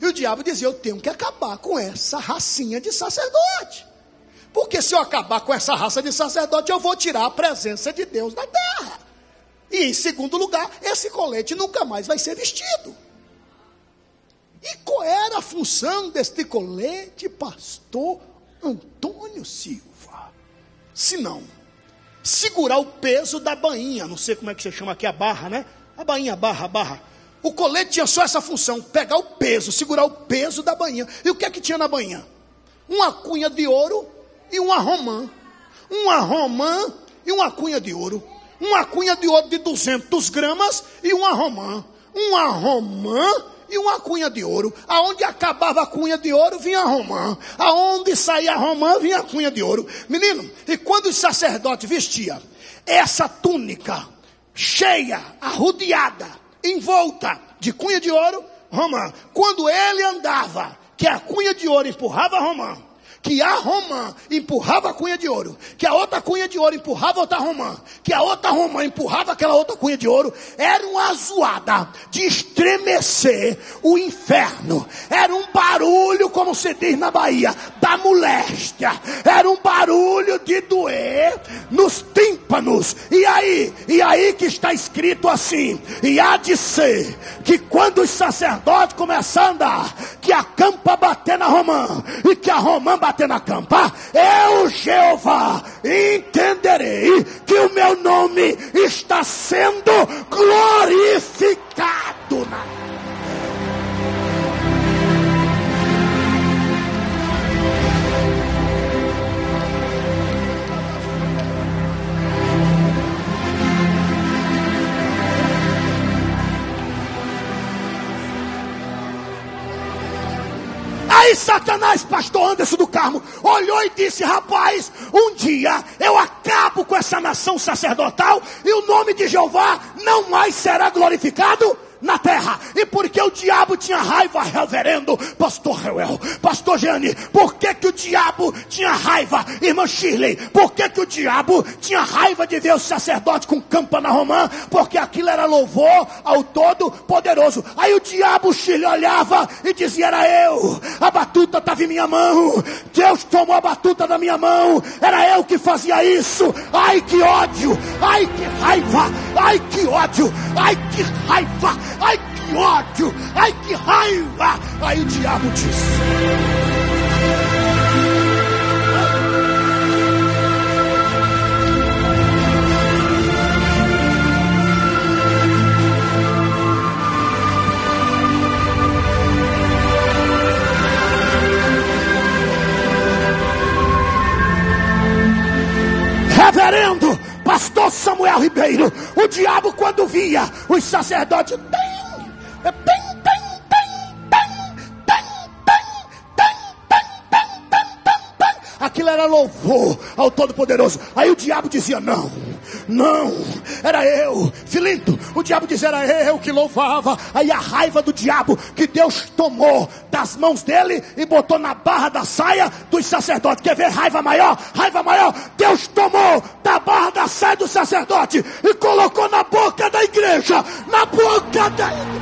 E o diabo dizia: eu tenho que acabar com essa racinha de sacerdote. Porque se eu acabar com essa raça de sacerdote, eu vou tirar a presença de Deus da terra. E em segundo lugar, esse colete nunca mais vai ser vestido. E qual era a função deste colete, pastor Antônio Silva? Se não segurar o peso da bainha. Não sei como é que você chama aqui, a barra, né? A bainha, a barra. O colete tinha só essa função, pegar o peso, segurar o peso da bainha. E o que é que tinha na bainha? Uma cunha de ouro e uma romã. Uma romã e uma cunha de ouro. Uma cunha de ouro de 200 gramas e uma romã. Uma romã e uma cunha de ouro. Aonde acabava a cunha de ouro, vinha a romã. Aonde saía a romã, vinha a cunha de ouro. Menino, e quando o sacerdote vestia essa túnica cheia, arrodeada, envolta de cunha de ouro, romã. Quando ele andava, que a cunha de ouro empurrava a romã, que a romã empurrava a cunha de ouro, que a outra cunha de ouro empurrava a outra romã, que a outra romã empurrava aquela outra cunha de ouro, era uma zoada de estremecer o inferno. Era um barulho, como se diz na Bahia, da moléstia. Era um barulho de doer nos tímpanos. E aí que está escrito assim: e há de ser que quando os sacerdotes começarem a andar, que a campa bater na romã, e que a romã bater na campa, eu, Jeová, entenderei que o meu nome está sendo glorificado na Aí Satanás, pastor Anderson do Carmo, olhou e disse: rapaz, um dia eu acabo com essa nação sacerdotal e o nome de Jeová não mais será glorificado na terra. E porque o diabo tinha raiva, reverendo pastor Reuel, pastor Jeane, por que o diabo tinha raiva, irmã Shirley? Por que o diabo tinha raiva de ver o sacerdote com campa na romã? Porque aquilo era louvor ao Todo-Poderoso. Aí o diabo, Shirley, olhava e dizia: era eu, a batuta estava em minha mão, Deus tomou a batuta da minha mão, era eu que fazia isso. Ai que ódio, ai que raiva, ai que ódio, ai que raiva, ai que ódio, ai que raiva. Aí o diabo disse: reverendo pastor Samuel Ribeiro, o diabo, quando via os sacerdotes, aquilo era louvor ao Todo-Poderoso. Aí o diabo dizia: não, era eu. Filinto, o diabo dizia: era eu que louvava. Aí a raiva do diabo, que Deus tomou das mãos dele e botou na barra da saia dos sacerdotes. Quer ver raiva maior? Raiva maior. Deus tomou da barra da saia do sacerdote e colocou na boca da igreja. Na boca da igreja.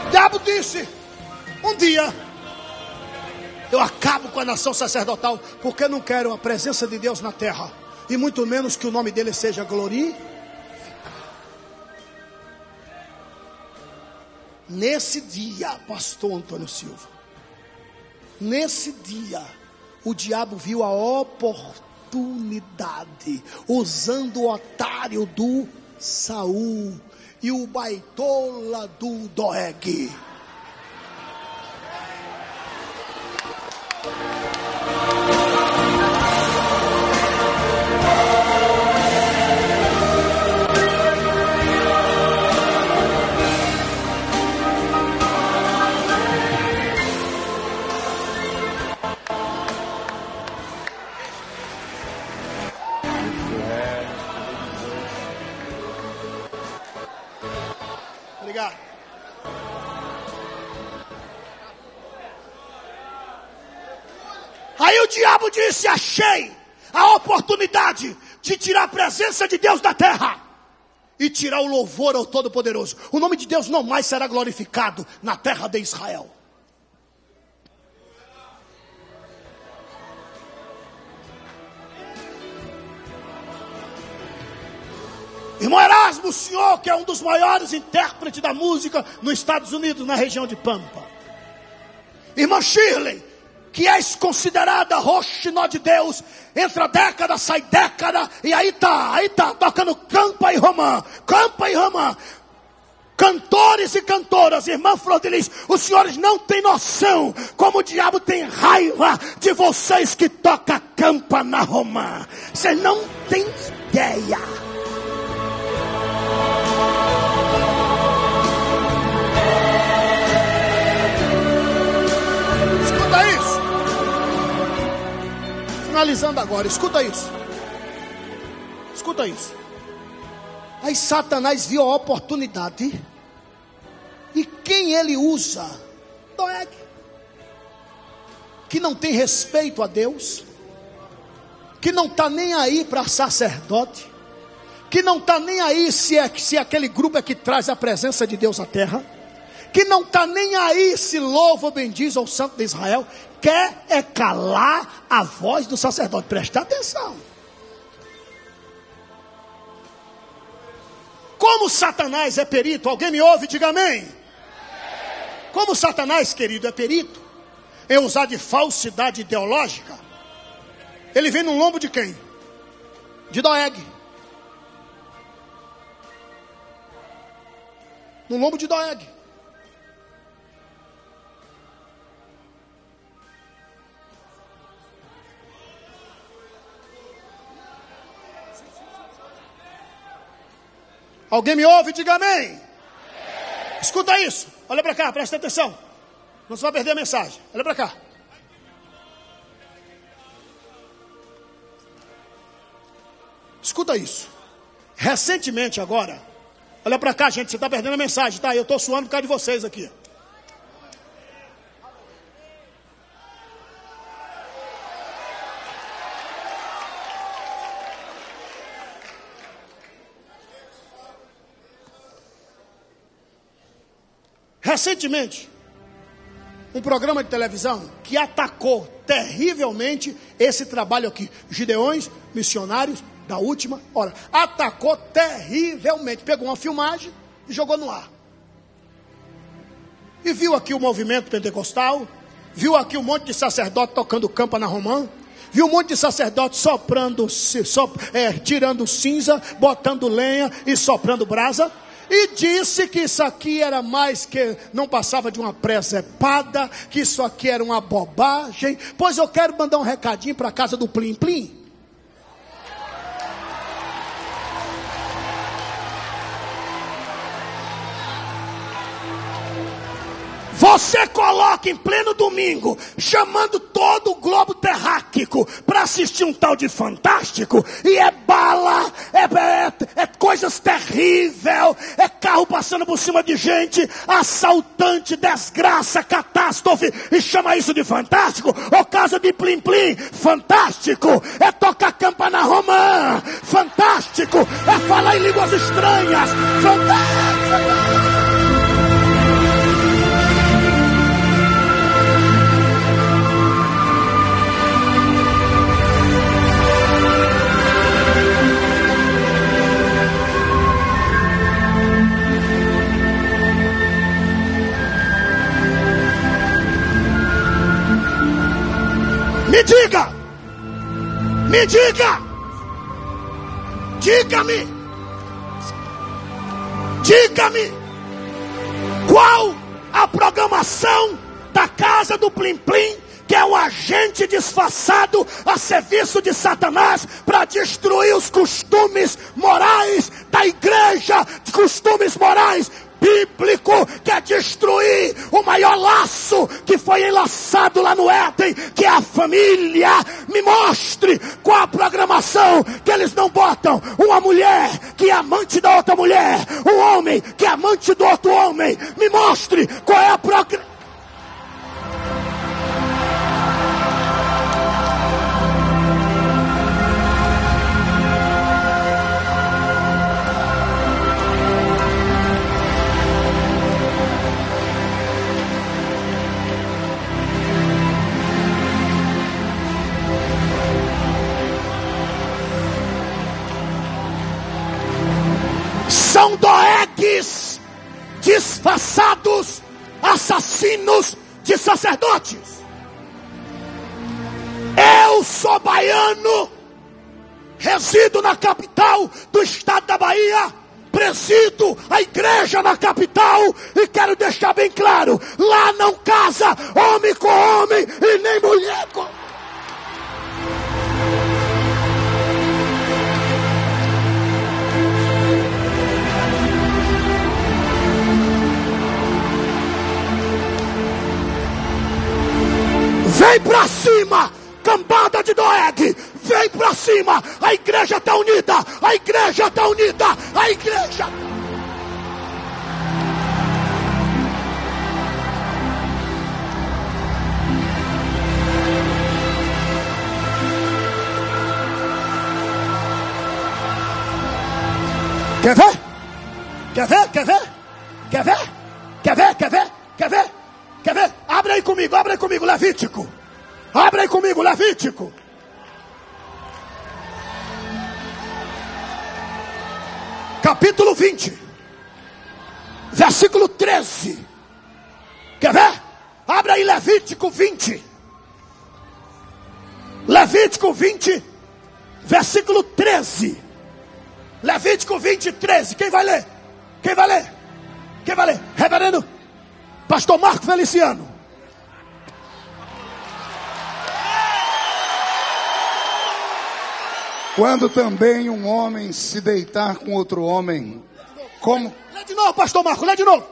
O diabo disse: Um dia eu acabo com a nação sacerdotal, porque eu não quero a presença de Deus na terra, e muito menos que o nome dele seja glorificado. Nesse dia, pastor Antônio Silva, nesse dia, o diabo viu a oportunidade, usando o otário do Saul e o baitola do Doeg. Obrigado. Aí o diabo disse: achei a oportunidade de tirar a presença de Deus da terra e tirar o louvor ao Todo-Poderoso. O nome de Deus não mais será glorificado na terra de Israel. Irmão Erasmo, o senhor que é um dos maiores intérpretes da música nos Estados Unidos, na região de Pampa. Irmã Shirley, que és considerada roxinó de Deus, entra década, sai década, e aí tá, tocando campa e romã. Cantores e cantoras, irmã Flor de Lis, os senhores não têm noção como o diabo tem raiva de vocês que tocam campa na romã. Vocês não têm ideia. Finalizando agora, escuta isso. Aí Satanás viu a oportunidade, e quem ele usa? Doeg, que não tem respeito a Deus, que não está nem aí para sacerdote, que não está nem aí se aquele grupo é que traz a presença de Deus à terra, que não está nem aí se louva ou bendiz ao Santo de Israel, quer é calar a voz do sacerdote. Presta atenção. Como Satanás é perito, alguém me ouve, diga amém. Como Satanás, querido, é perito em usar de falsidade ideológica, ele vem no lombo de quem? De Doeg. No lombo de Doeg. Alguém me ouve? Diga amém. Escuta isso. Olha para cá, presta atenção. Não se vai perder a mensagem. Olha para cá. Escuta isso. Recentemente agora, olha para cá, gente, você está perdendo a mensagem, tá? Eu estou suando por causa de vocês aqui. Recentemente, um programa de televisão que atacou terrivelmente esse trabalho aqui, Gideões Missionários da Última Hora, atacou terrivelmente, pegou uma filmagem e jogou no ar, e viu aqui o movimento pentecostal, viu aqui um monte de sacerdote tocando campa na romã, viu um monte de sacerdote soprando, tirando cinza, botando lenha e soprando brasa, e disse que isso aqui era mais que, não passava de uma presepada, que isso aqui era uma bobagem. Pois eu quero mandar um recadinho para a casa do Plim Plim. Você coloca em pleno domingo, chamando todo o globo terráqueo para assistir um tal de Fantástico, e é bala, é coisas terríveis, é carro passando por cima de gente, assaltante, desgraça, catástrofe, e chama isso de Fantástico? Ou casa de Plim Plim? Fantástico é tocar campa na romã, fantástico é falar em línguas estranhas, fantástico. Me diga, diga-me, qual a programação da casa do Plim Plim, que é um agente disfarçado a serviço de Satanás para destruir os costumes morais da igreja, costumes morais bíblico, que é destruir o maior laço que foi enlaçado lá no Éden, que é a família. Me mostre qual a programação que eles não botam uma mulher que é amante da outra mulher, um homem que é amante do outro homem. Me mostre qual é a programação. São doegues disfarçados, assassinos de sacerdotes. Eu sou baiano, resido na capital do estado da Bahia, presido a igreja na capital e quero deixar bem claro: lá não casa homem com homem e nem mulher com... Vem pra cima, cambada de Doeg, vem pra cima, a igreja está unida, a igreja está unida, a igreja... Quer ver? Quer ver? Quer ver? Quer ver? Quer ver? Quer ver? Quer ver? Quer ver? Abre aí comigo, Levítico. Abre aí comigo, Levítico. Capítulo 20, versículo 13. Quer ver? Abre aí Levítico 20. Levítico 20, versículo 13. Levítico 20, 13. Quem vai ler? Quem vai ler? Quem vai ler? Reverendo Pastor Marco Feliciano. Quando também um homem se deitar com outro homem, como... Lê de novo, Pastor Marco, lê de novo.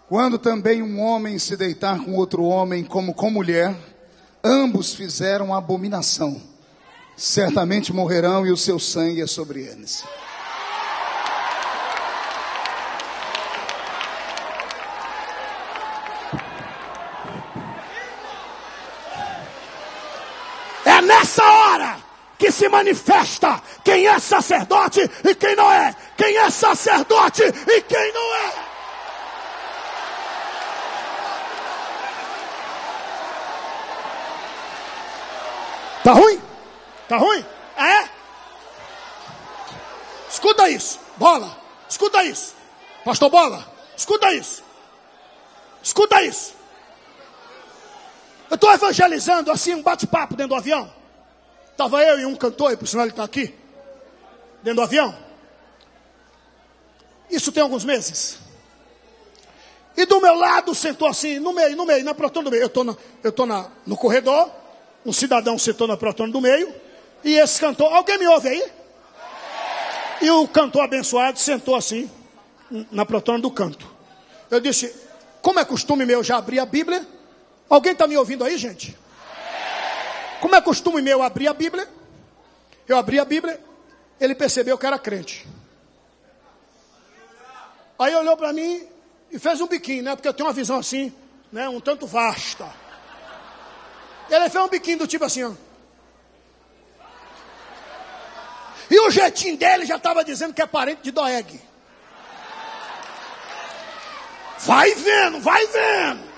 Quando também um homem se deitar com outro homem como com mulher, ambos fizeram abominação. Certamente morrerão e o seu sangue é sobre eles. É nessa hora que se manifesta quem é sacerdote e quem não é. Quem é sacerdote e quem não é. Tá ruim? Tá ruim? É? Escuta isso. Bola, escuta isso. Pastor Bola, escuta isso. Escuta isso. Eu estou evangelizando assim, um bate-papo dentro do avião. Estava eu e um cantor, e por sinal ele está aqui, dentro do avião. Isso tem alguns meses. E do meu lado sentou assim, no meio, na protona do meio. Eu estou no corredor, um cidadão sentou na protona do meio, e esse cantor, alguém me ouve aí? E o cantor abençoado sentou assim, na protona do canto. Eu disse, como é costume meu, já abri a Bíblia. Alguém está me ouvindo aí, gente? Como é costume meu abrir a Bíblia? Eu abri a Bíblia, ele percebeu que era crente. Aí olhou para mim e fez um biquinho, né? Porque eu tenho uma visão assim, né? Um tanto vasta. Ele fez um biquinho do tipo assim, ó. E o jeitinho dele já estava dizendo que é parente de Doeg. Vai vendo, vai vendo.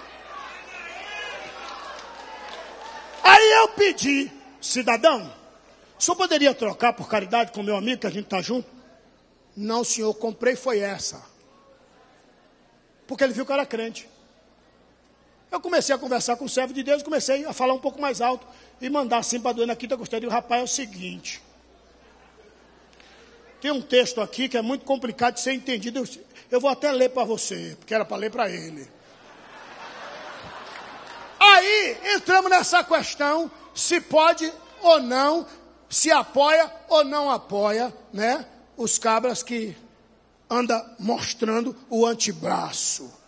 Aí eu pedi, cidadão, o senhor poderia trocar por caridade com meu amigo, que a gente está junto? Não, senhor, comprei foi essa. Porque ele viu que eu era crente. Eu comecei a conversar com o servo de Deus, comecei a falar um pouco mais alto e mandar assim para a dona Quinta Costa. Eu digo, rapaz, é o seguinte, tem um texto aqui que é muito complicado de ser entendido. Eu vou até ler para você, porque era para ler para ele. Aí entramos nessa questão, se pode ou não, se apoia ou não apoia, né? Os cabras que andam mostrando o antebraço.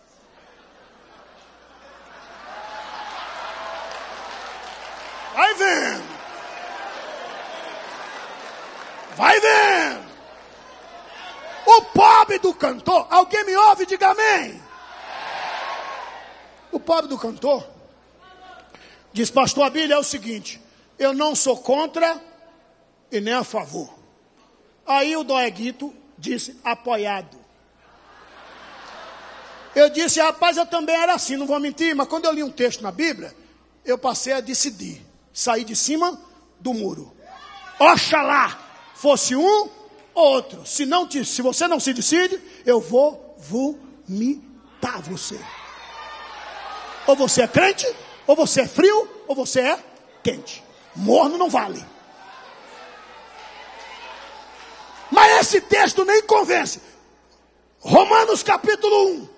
Vai vendo. Vai vendo. O pobre do cantor, alguém me ouve, diga amém. O pobre do cantor diz, pastor Abílio, é o seguinte, eu não sou contra e nem a favor. Aí o Doeguito disse, apoiado. Eu disse, rapaz, eu também era assim, não vou mentir, mas quando eu li um texto na Bíblia, eu passei a decidir. Sair de cima do muro. Oxalá fosse um ou outro. Se você não se decide, eu vou vomitar você. Ou você é crente, ou você é frio, ou você é quente. Morno não vale. Mas esse texto nem convence. Romanos capítulo 1.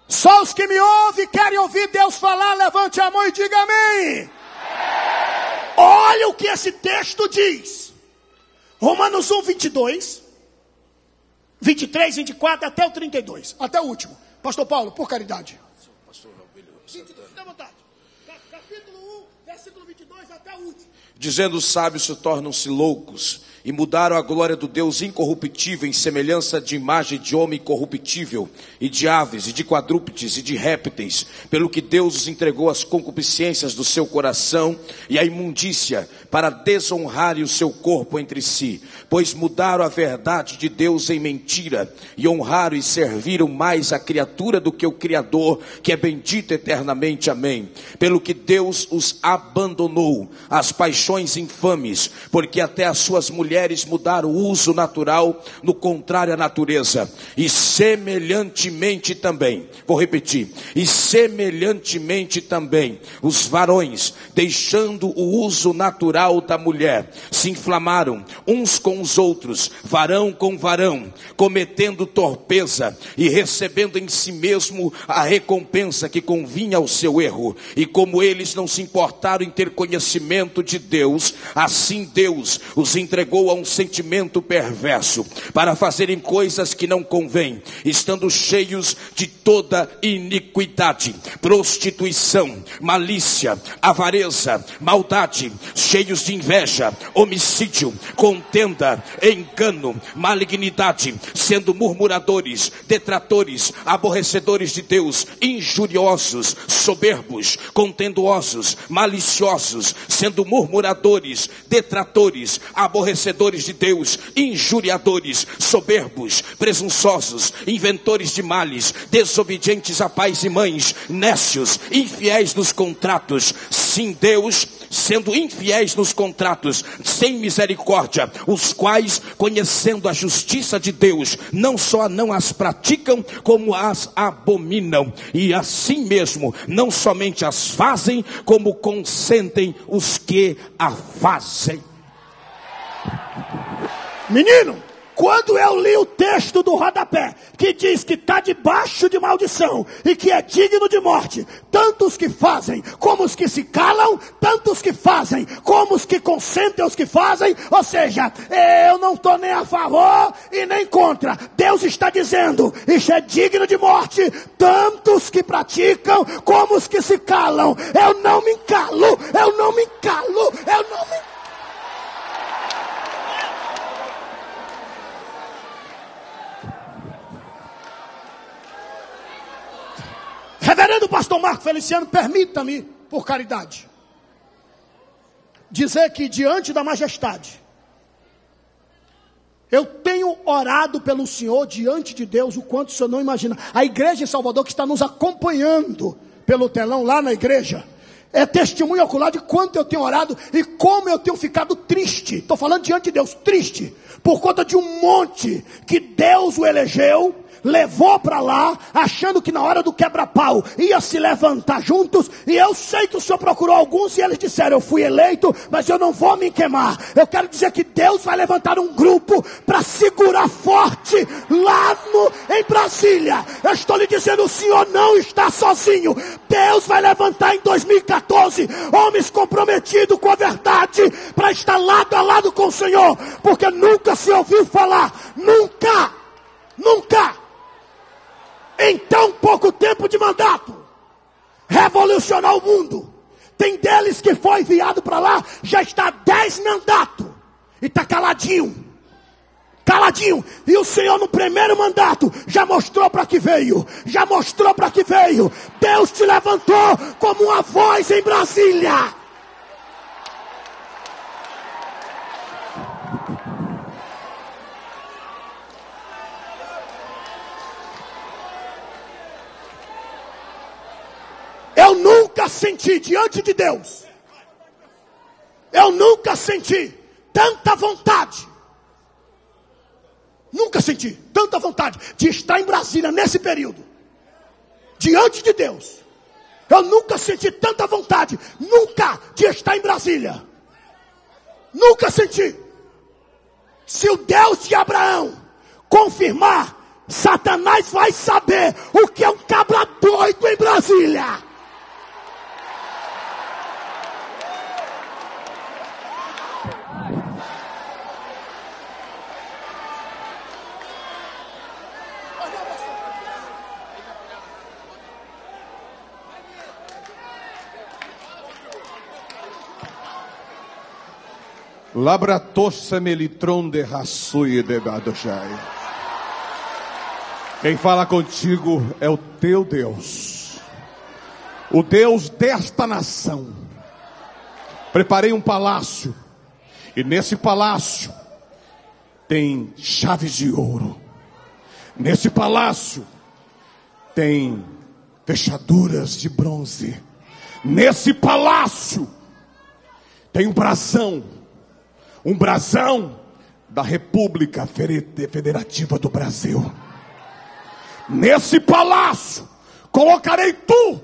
Só os que me ouvem querem ouvir Deus falar, levante a mão e diga amém. Olha o que esse texto diz. Romanos 1, 22, 23, 24 até o 32, até o último. Pastor Paulo, por caridade. Fica à vontade. Capítulo 1, versículo 22 até o último. Dizendo os sábios se tornam-se loucos, e mudaram a glória do Deus incorruptível em semelhança de imagem de homem corruptível, e de aves, e de quadrúpedes, e de répteis, pelo que Deus os entregou às concupiscências do seu coração, e à imundícia, para desonrarem o seu corpo entre si, pois mudaram a verdade de Deus em mentira, e honraram e serviram mais a criatura do que o Criador, que é bendito eternamente, amém. Pelo que Deus os abandonou, às paixões infames, porque até as suas mulheres mudaram o uso natural, no contrário à natureza, e semelhantemente também, vou repetir, e semelhantemente também, os varões, deixando o uso natural da mulher, se inflamaram uns com os outros, varão com varão, cometendo torpeza, e recebendo em si mesmo a recompensa que convinha ao seu erro, e como eles não se importaram em ter conhecimento de Deus, assim Deus os entregou a um sentimento perverso, para fazerem coisas que não convém, estando cheios de toda iniquidade, prostituição, malícia, avareza, maldade, cheios de inveja, homicídio, contenda, engano, malignidade, sendo murmuradores, detratores, aborrecedores de Deus, injuriosos, soberbos, contendosos, maliciosos, sendo murmuradores, detratores, aborrecedores de Deus, injuriadores, soberbos, presunçosos, inventores de males, desobedientes a pais e mães, nécios, infiéis nos contratos. Sim, Deus, sendo infiéis nos contratos, sem misericórdia, os quais, conhecendo a justiça de Deus, não só não as praticam, como as abominam, e assim mesmo, não somente as fazem, como consentem os que a fazem. Menino, quando eu li o texto do rodapé, que diz que está debaixo de maldição e que é digno de morte, tanto os que fazem como os que se calam, tanto os que fazem como os que consentem os que fazem, ou seja, eu não estou nem a favor e nem contra. Deus está dizendo, isso é digno de morte, tanto os que praticam como os que se calam. Eu não me calo, eu não me calo, eu não me... Reverendo pastor Marco Feliciano, permita-me, por caridade, dizer que diante da majestade, eu tenho orado pelo Senhor diante de Deus, o quanto o Senhor não imagina. A igreja em Salvador que está nos acompanhando pelo telão lá na igreja, é testemunho ocular de quanto eu tenho orado e como eu tenho ficado triste. Estou falando diante de Deus, triste, por conta de um monte que Deus o elegeu, levou para lá, achando que na hora do quebra-pau ia se levantar juntos. E eu sei que o Senhor procurou alguns e eles disseram: eu fui eleito, mas eu não vou me queimar. Eu quero dizer que Deus vai levantar um grupo para segurar forte lá em Brasília. Eu estou lhe dizendo, o Senhor não está sozinho. Deus vai levantar em 2014 homens comprometidos com a verdade para estar lado a lado com o Senhor, porque nunca se ouviu falar, nunca, em tão pouco tempo de mandato, revolucionar o mundo. Tem deles que foi enviado para lá, já está 10 mandatos, e está caladinho. E o Senhor no primeiro mandato, já mostrou para que veio. Deus te levantou como uma voz em Brasília. Eu nunca senti diante de Deus, tanta vontade de estar em Brasília nesse período, diante de Deus. Eu nunca senti tanta vontade, de estar em Brasília. Nunca senti. Se o Deus de Abraão confirmar, Satanás vai saber o que é um cabra doido em Brasília. Labratossa melitron de raçui de badoshai. Quem fala contigo é o teu Deus, o Deus desta nação. Preparei um palácio, e nesse palácio tem chaves de ouro. Nesse palácio tem fechaduras de bronze. Nesse palácio tem um brasão da República Federativa do Brasil. Nesse palácio colocarei tu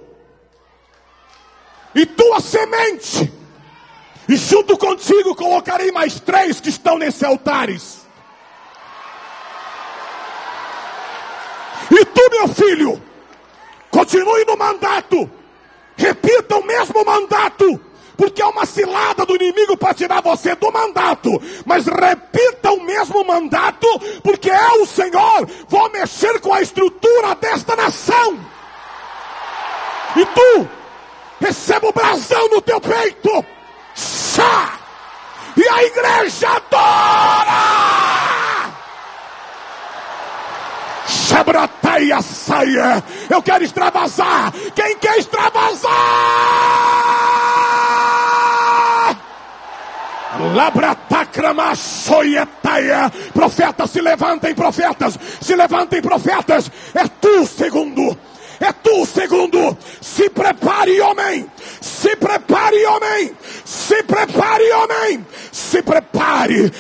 e tua semente, e junto contigo colocarei mais 3 que estão nesse altares. E tu, meu filho, continue no mandato, repita o mesmo mandato, porque é uma cilada do inimigo para tirar você do mandato. Mas repita o mesmo mandato, porque eu, o Senhor, vou mexer com a estrutura desta nação. E tu, receba o brasão no teu peito. Chá! E a igreja adora! Shabratai a saia. Eu quero extravasar. Quem quer extravasar? Profetas, se levantem, profetas. É tu, segundo. Se prepare, homem.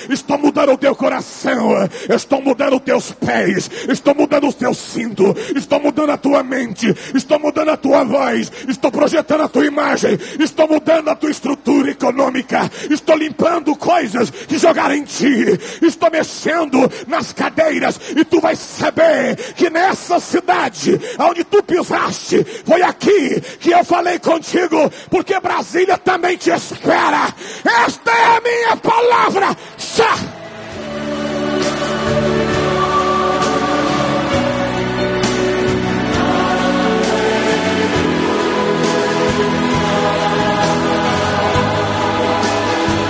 Estou mudando o teu coração. Estou mudando os teus pés. Estou mudando os teus cintos. Estou mudando a tua mente. Estou mudando a tua voz. Estou projetando a tua imagem. Estou mudando a tua estrutura econômica. Estou limpando coisas que jogaram em ti. Estou mexendo nas cadeiras. E tu vais saber que nessa cidade onde tu pisaste, foi aqui que eu falei contigo, porque Brasília também te espera. Esta é a minha palavra.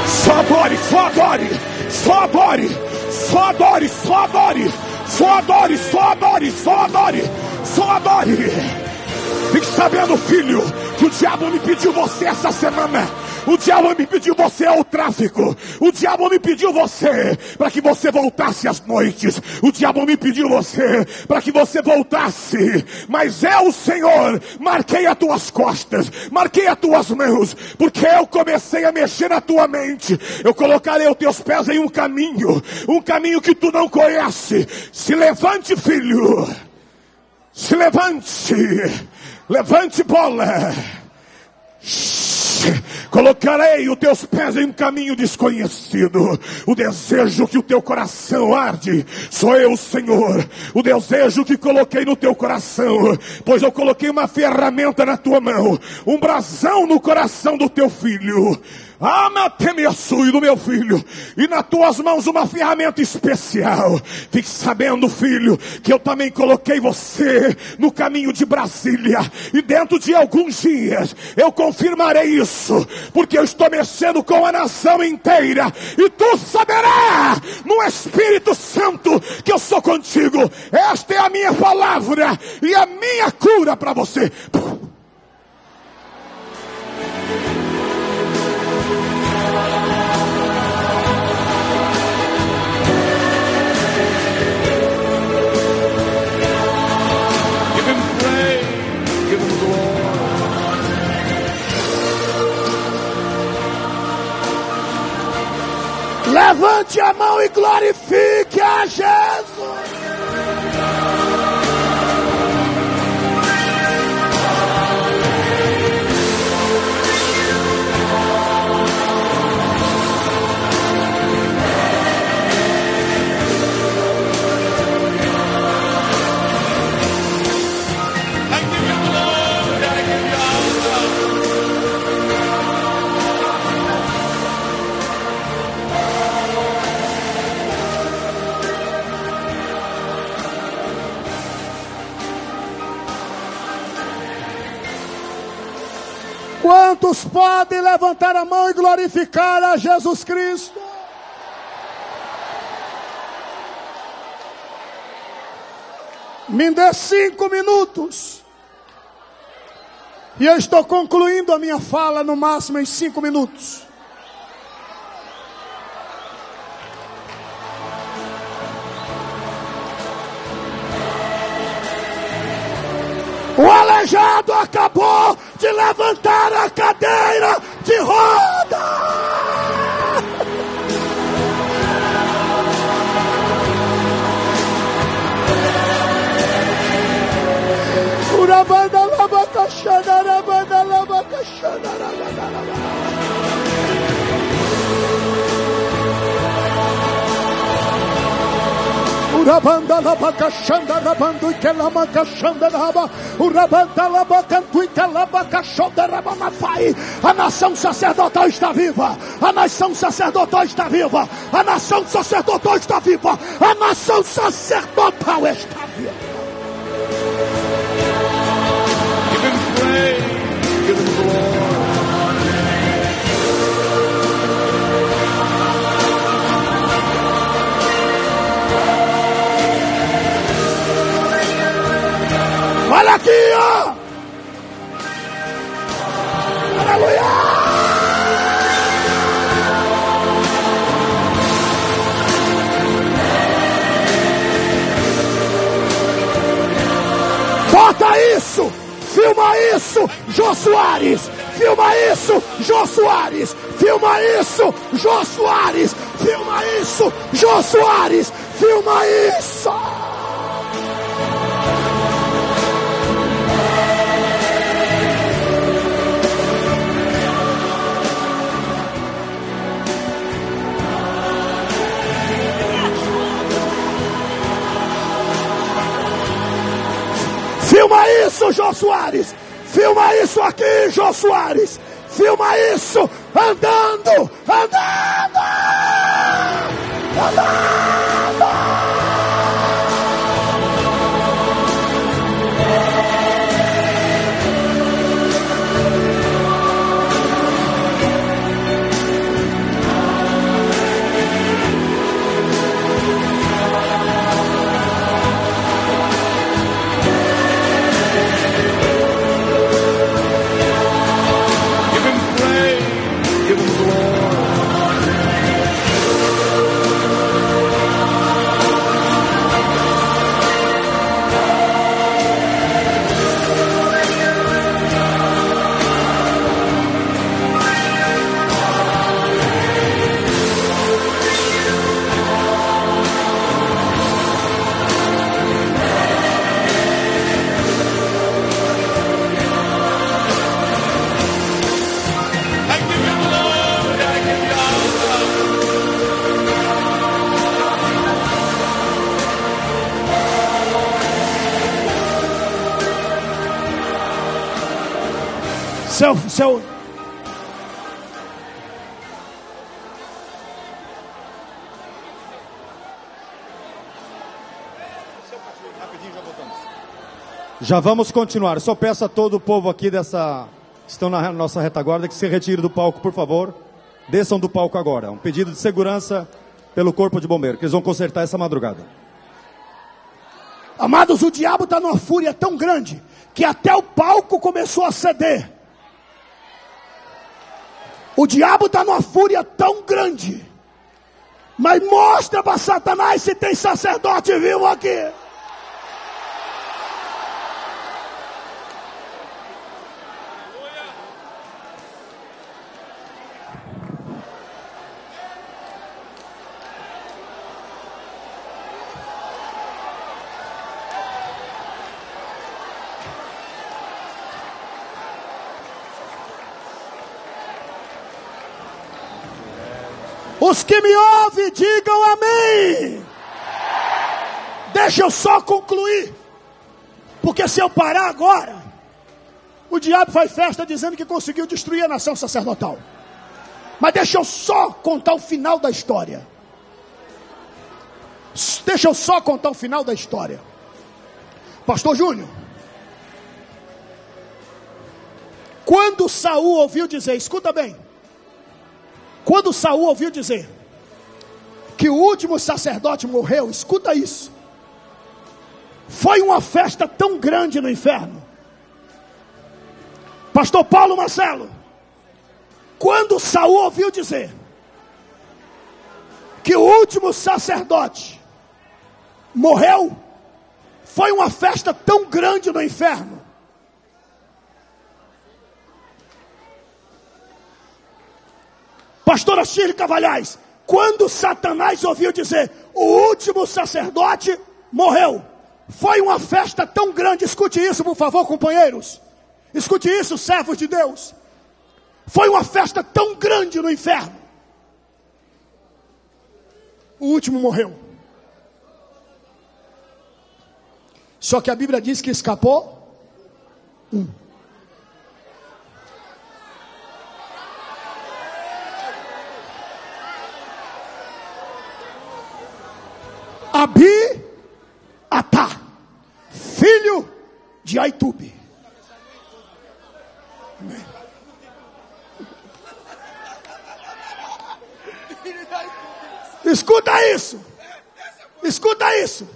Só adore, só adore, só adore, só adore, só adore, só adore, só adore, só adore, só adore. Fique sabendo, filho, O diabo me pediu você essa semana. O diabo me pediu você ao tráfico. O diabo me pediu você para que você voltasse às noites. O diabo me pediu você para que você voltasse. Mas eu, Senhor, marquei as tuas costas, marquei as tuas mãos, porque eu comecei a mexer na tua mente. Eu colocarei os teus pés em um caminho que tu não conhece. Se levante, filho. Se levante. Levante, bola. Colocarei os teus pés em um caminho desconhecido. O desejo que o teu coração arde, sou eu, Senhor. O desejo que coloquei no teu coração, pois eu coloquei uma ferramenta na tua mão, um brasão no coração do teu filho. Amatemeçui do meu filho, e nas tuas mãos uma ferramenta especial. Fique sabendo, filho, que eu também coloquei você no caminho de Brasília, e dentro de alguns dias eu confirmarei isso, porque eu estou mexendo com a nação inteira, e tu saberás no Espírito Santo que eu sou contigo. Esta é a minha palavra e a minha cura para você. Levante a mão e glorifique a Jesus. Quantos podem levantar a mão e glorificar a Jesus Cristo? Me dê 5 minutos. E eu estou concluindo a minha fala no máximo em 5 minutos. O aleijado acabou de levantar a cadeira de roda. Urabanda lava caixana, rabanda lava caixana, rabanda lava. Urabanda lava caixanda, rabando e que lama caixanda raba. Urabanda lava cantu e que lama caixanda raba mafai. A nação sacerdotal está viva. A nação sacerdotal está viva. A nação sacerdotal está viva. A nação sacerdotal está viva. Give him praise. Give him glory. Olha aqui, ó! Aleluia! Bota isso! Filma isso, Jô Soares! Filma isso, Jô Soares! Filma isso, Jô Soares! Filma isso, Jô Soares! Filma isso! Filma isso, Jô Soares! Filma isso aqui, Jô Soares! Filma isso! Andando! Andando! Andando! Seu... Já vamos continuar. Só peço a todo o povo aqui que estão na nossa retaguarda que se retire do palco, por favor. Desçam do palco agora. Um pedido de segurança pelo Corpo de Bombeiro, que eles vão consertar essa madrugada. Amados, o diabo está numa fúria tão grande que até o palco começou a ceder. O diabo está numa fúria tão grande. Mas mostra para Satanás se tem sacerdote vivo aqui. Os que me ouvem, digam amém. Deixa eu só concluir. Porque se eu parar agora, o diabo faz festa dizendo que conseguiu destruir a nação sacerdotal. Mas deixa eu só contar o final da história. Deixa eu só contar o final da história. Pastor Júnior, quando Saul ouviu dizer, escuta bem. Quando Saul ouviu dizer que o último sacerdote morreu, escuta isso. Foi uma festa tão grande no inferno. Pastor Paulo Marcelo, quando Saul ouviu dizer que o último sacerdote morreu, foi uma festa tão grande no inferno. Pastora Shirley Cavalhais, quando Satanás ouviu dizer, o último sacerdote morreu, foi uma festa tão grande, escute isso por favor companheiros, escute isso servos de Deus, foi uma festa tão grande no inferno, o último morreu, só que a Bíblia diz que escapou um. Abiatar, filho de Aitube. Escuta isso. Escuta isso.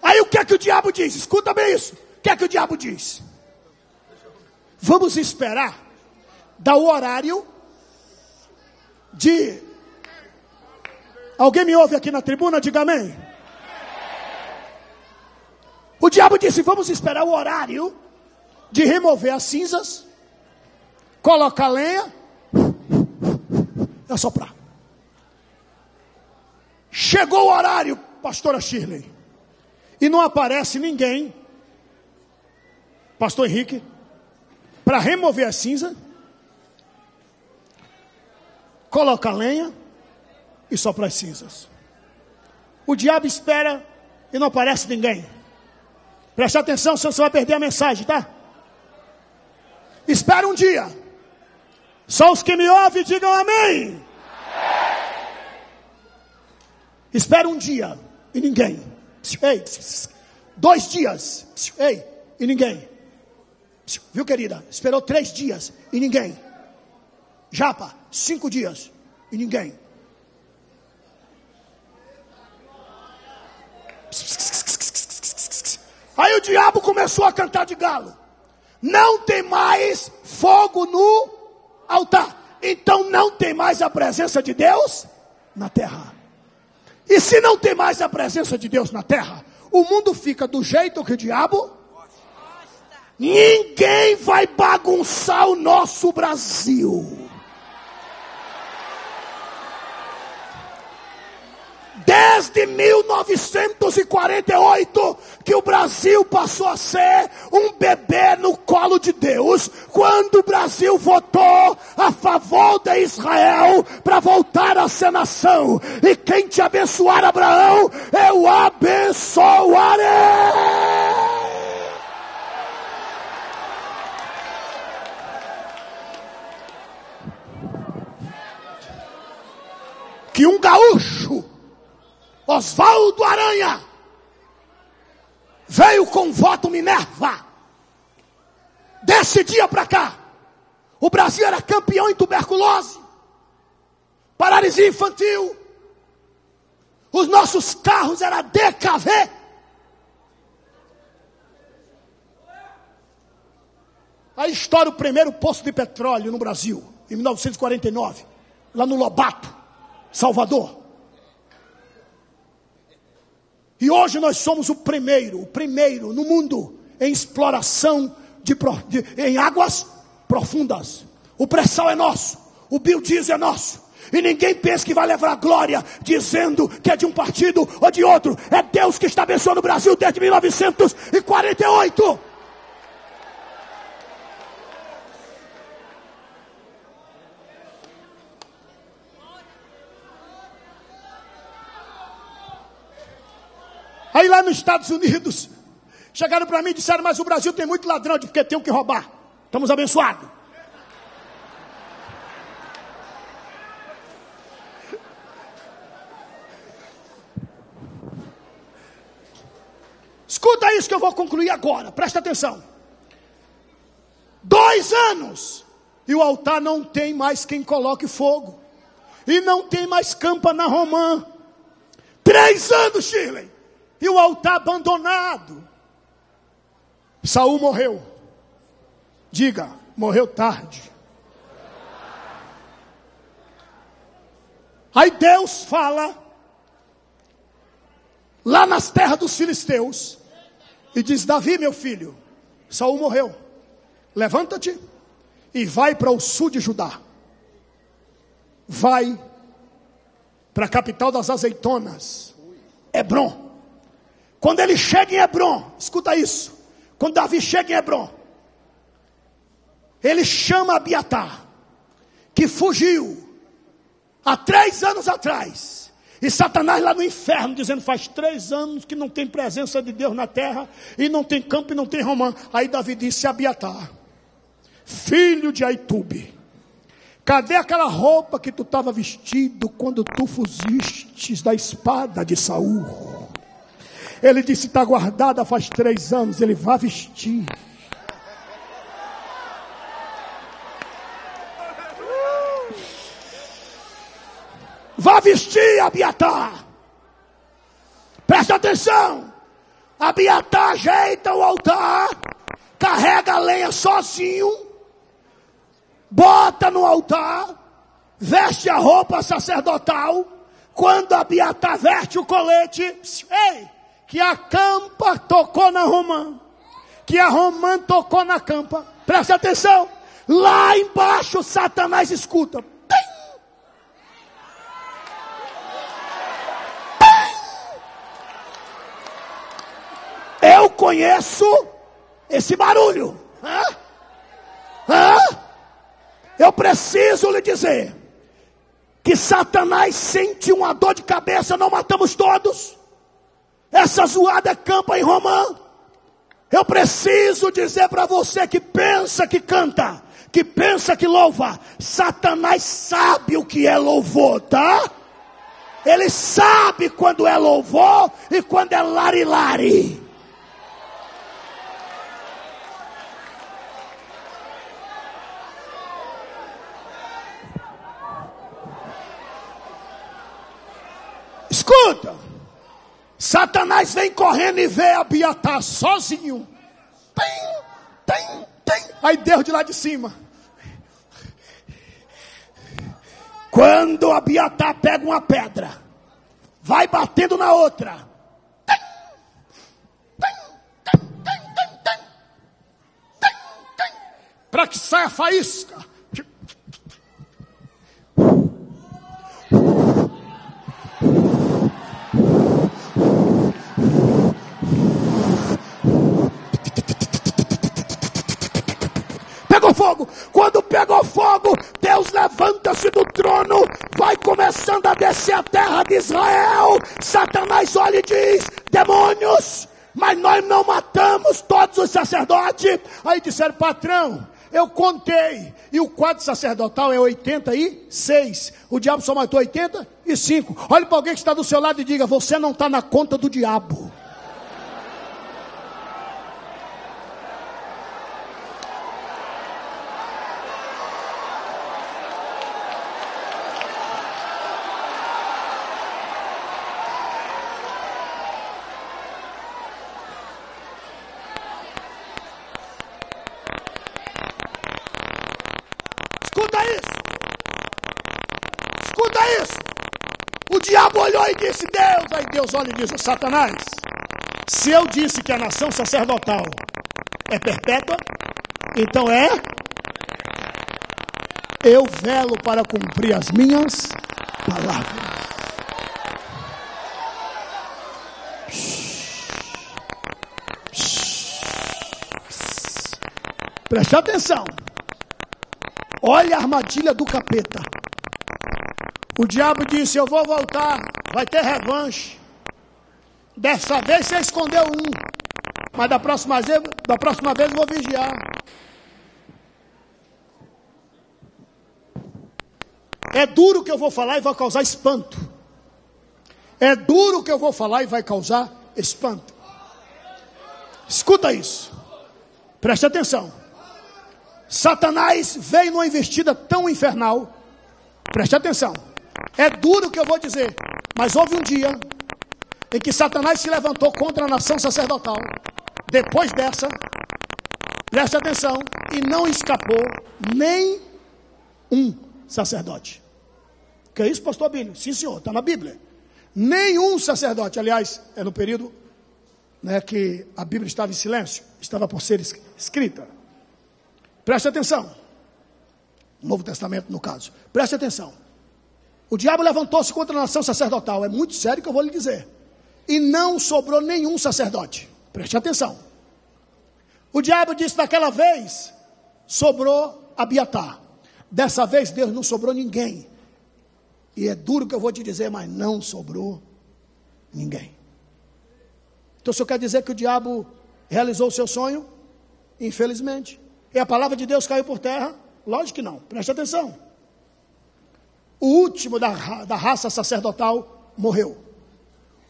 Aí o que é que o diabo diz? Escuta bem isso. O que é que o diabo diz? Vamos esperar dar o horário de... Alguém me ouve aqui na tribuna? Diga amém. O diabo disse, vamos esperar o horário de remover as cinzas, colocar lenha e assoprar. Chegou o horário, pastora Shirley, e não aparece ninguém, pastor Henrique, para remover a cinza, colocar lenha e soprar as cinzas. O diabo espera e não aparece ninguém. Preste atenção, senão você vai perder a mensagem, tá? Espera um dia. Só os que me ouvem digam amém. Espera um dia e ninguém. Ei, 2 dias. Ei, e ninguém. Viu, querida? Esperou 3 dias e ninguém. Japa, 5 dias e ninguém. Aí o diabo começou a cantar de galo. Não tem mais fogo no altar. Então não tem mais a presença de Deus na terra. E se não tem mais a presença de Deus na terra, o mundo fica do jeito que o diabo... Ninguém vai bagunçar o nosso Brasil. Desde 1948 que o Brasil passou a ser um bebê no colo de Deus, quando o Brasil votou a favor de Israel para voltar a ser nação. E quem te abençoar, Abraão, eu abençoarei. que um gaúcho, Oswaldo Aranha, veio com voto Minerva. Desse dia para cá, o Brasil era campeão em tuberculose, paralisia infantil, os nossos carros eram DKV. Aí estoura o primeiro poço de petróleo no Brasil, em 1949, lá no Lobato, Salvador. E hoje nós somos o primeiro no mundo em exploração em águas profundas. O pré-sal é nosso, o biodiesel é nosso. E ninguém pensa que vai levar a glória dizendo que é de um partido ou de outro. É Deus que está abençoando o Brasil desde 1948. Aí lá nos Estados Unidos, chegaram para mim e disseram, mas o Brasil tem muito ladrão, porque tem o que roubar. Estamos abençoados. Escuta isso que eu vou concluir agora, presta atenção. 2 anos, e o altar não tem mais quem coloque fogo. E não tem mais campa na Romã. 3 anos, Shirley. E o altar abandonado. Saul morreu. Diga, morreu tarde. Aí Deus fala, lá nas terras dos filisteus, e diz, Davi, meu filho, Saul morreu. Levanta-te e vai para o sul de Judá. Vai para a capital das azeitonas, Hebrom. Quando ele chega em Hebrom, escuta isso. Quando Davi chega em Hebrom, ele chama Abiatar, que fugiu há 3 anos atrás. E Satanás lá no inferno, dizendo, faz 3 anos que não tem presença de Deus na terra, e não tem campo e não tem Romã. Aí Davi disse, Abiatar, filho de Aitube, cadê aquela roupa que tu estava vestido quando tu fugiste da espada de Saul? Ele disse, está guardada faz 3 anos, ele vai vestir. Vá vestir, Abiatar. Presta atenção. Abiatar ajeita o altar, carrega a lenha sozinho, bota no altar, veste a roupa sacerdotal. Quando Abiatar veste o colete, ei, que a campa tocou na Romã, que a Romã tocou na campa. Presta atenção. Lá embaixo Satanás escuta. Eu conheço esse barulho. Eu preciso lhe dizer que Satanás sente uma dor de cabeça. Não matamos todos. Essa zoada campa em Romã. Eu preciso dizer para você que pensa que canta, que pensa que louva. Satanás sabe o que é louvor, tá? Ele sabe quando é louvor e quando é lari-lari. Escuta, Satanás vem correndo e vê Abiatar sozinho. Tem. Aí Deus de lá de cima. Quando Abiatar pega uma pedra, vai batendo na outra. Para que saia faísca. Pegou fogo. Quando pegou fogo, Deus levanta-se do trono, vai começando a descer a terra de Israel. Satanás olha e diz, demônios, mas nós não matamos todos os sacerdotes. Aí disseram, patrão, eu contei, e o quadro sacerdotal é 86, o diabo só matou 87. e 5. Olhe para alguém que está do seu lado e diga: você não está na conta do diabo. Escuta isso. O diabo olhou e disse: Deus. Aí Deus olha e diz: Satanás, se eu disse que a nação sacerdotal é perpétua, então eu velo para cumprir as minhas palavras. Preste atenção. Olha a armadilha do capeta. O diabo disse: eu vou voltar, vai ter revanche. Dessa vez você escondeu um, mas da próxima vez eu vou vigiar. É duro o que eu vou falar e vai causar espanto. É duro o que eu vou falar e vai causar espanto. Escuta isso. Preste atenção. Satanás veio numa investida tão infernal. Preste atenção. É duro o que eu vou dizer, mas houve um dia em que Satanás se levantou contra a nação sacerdotal. Depois dessa, preste atenção, e não escapou nem um sacerdote. Que é isso, pastor Abílio? Sim, senhor, está na Bíblia. Nenhum sacerdote, aliás, é no período, né, que a Bíblia estava em silêncio, estava por ser escrita. Preste atenção. Novo Testamento, no caso. Preste atenção. O diabo levantou-se contra a nação sacerdotal. É muito sério que eu vou lhe dizer. E não sobrou nenhum sacerdote. Preste atenção. O diabo disse: daquela vez sobrou Abiatar. Dessa vez Deus não sobrou ninguém. E é duro que eu vou te dizer, mas não sobrou ninguém. Então o senhor quer dizer que o diabo realizou o seu sonho? Infelizmente. E a palavra de Deus caiu por terra? Lógico que não. Preste atenção. O último da raça sacerdotal morreu.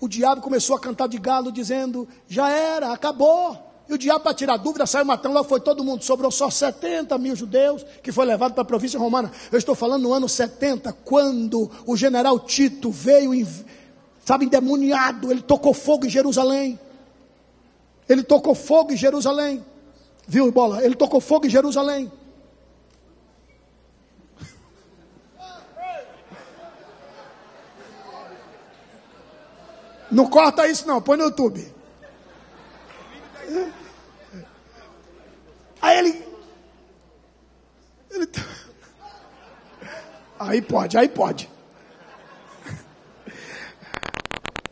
O diabo começou a cantar de galo, dizendo: já era, acabou. E o diabo, para tirar dúvida, saiu matando. Lá foi todo mundo. Sobrou só 70 mil judeus, que foi levado para a província romana. Eu estou falando no ano 70, quando o general Tito veio, endemoniado. Ele tocou fogo em Jerusalém. Ele tocou fogo em Jerusalém. Viu, bola? Ele tocou fogo em Jerusalém. Não corta isso não, põe no YouTube. Aí ele aí pode.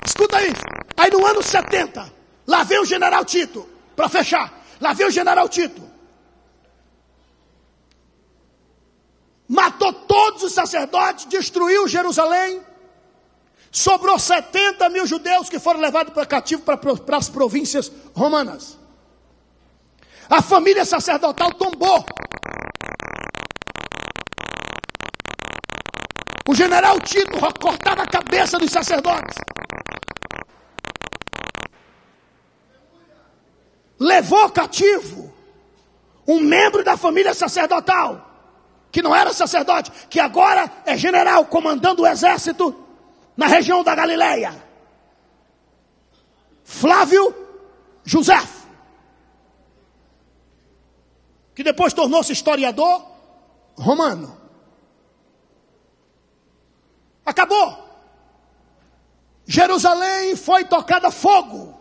Escuta aí. Aí no ano 70, lá veio o general Tito, para fechar. Lá veio o general Tito. Matou todos os sacerdotes, destruiu Jerusalém. Sobrou 70 mil judeus que foram levados para cativo para as províncias romanas. A família sacerdotal tombou. O general Tito cortava a cabeça dos sacerdotes. Levou cativo um membro da família sacerdotal, que não era sacerdote, que agora é general, comandando o exército na região da Galileia. Flávio José, que depois tornou-se historiador romano. Acabou. Jerusalém foi tocada a fogo.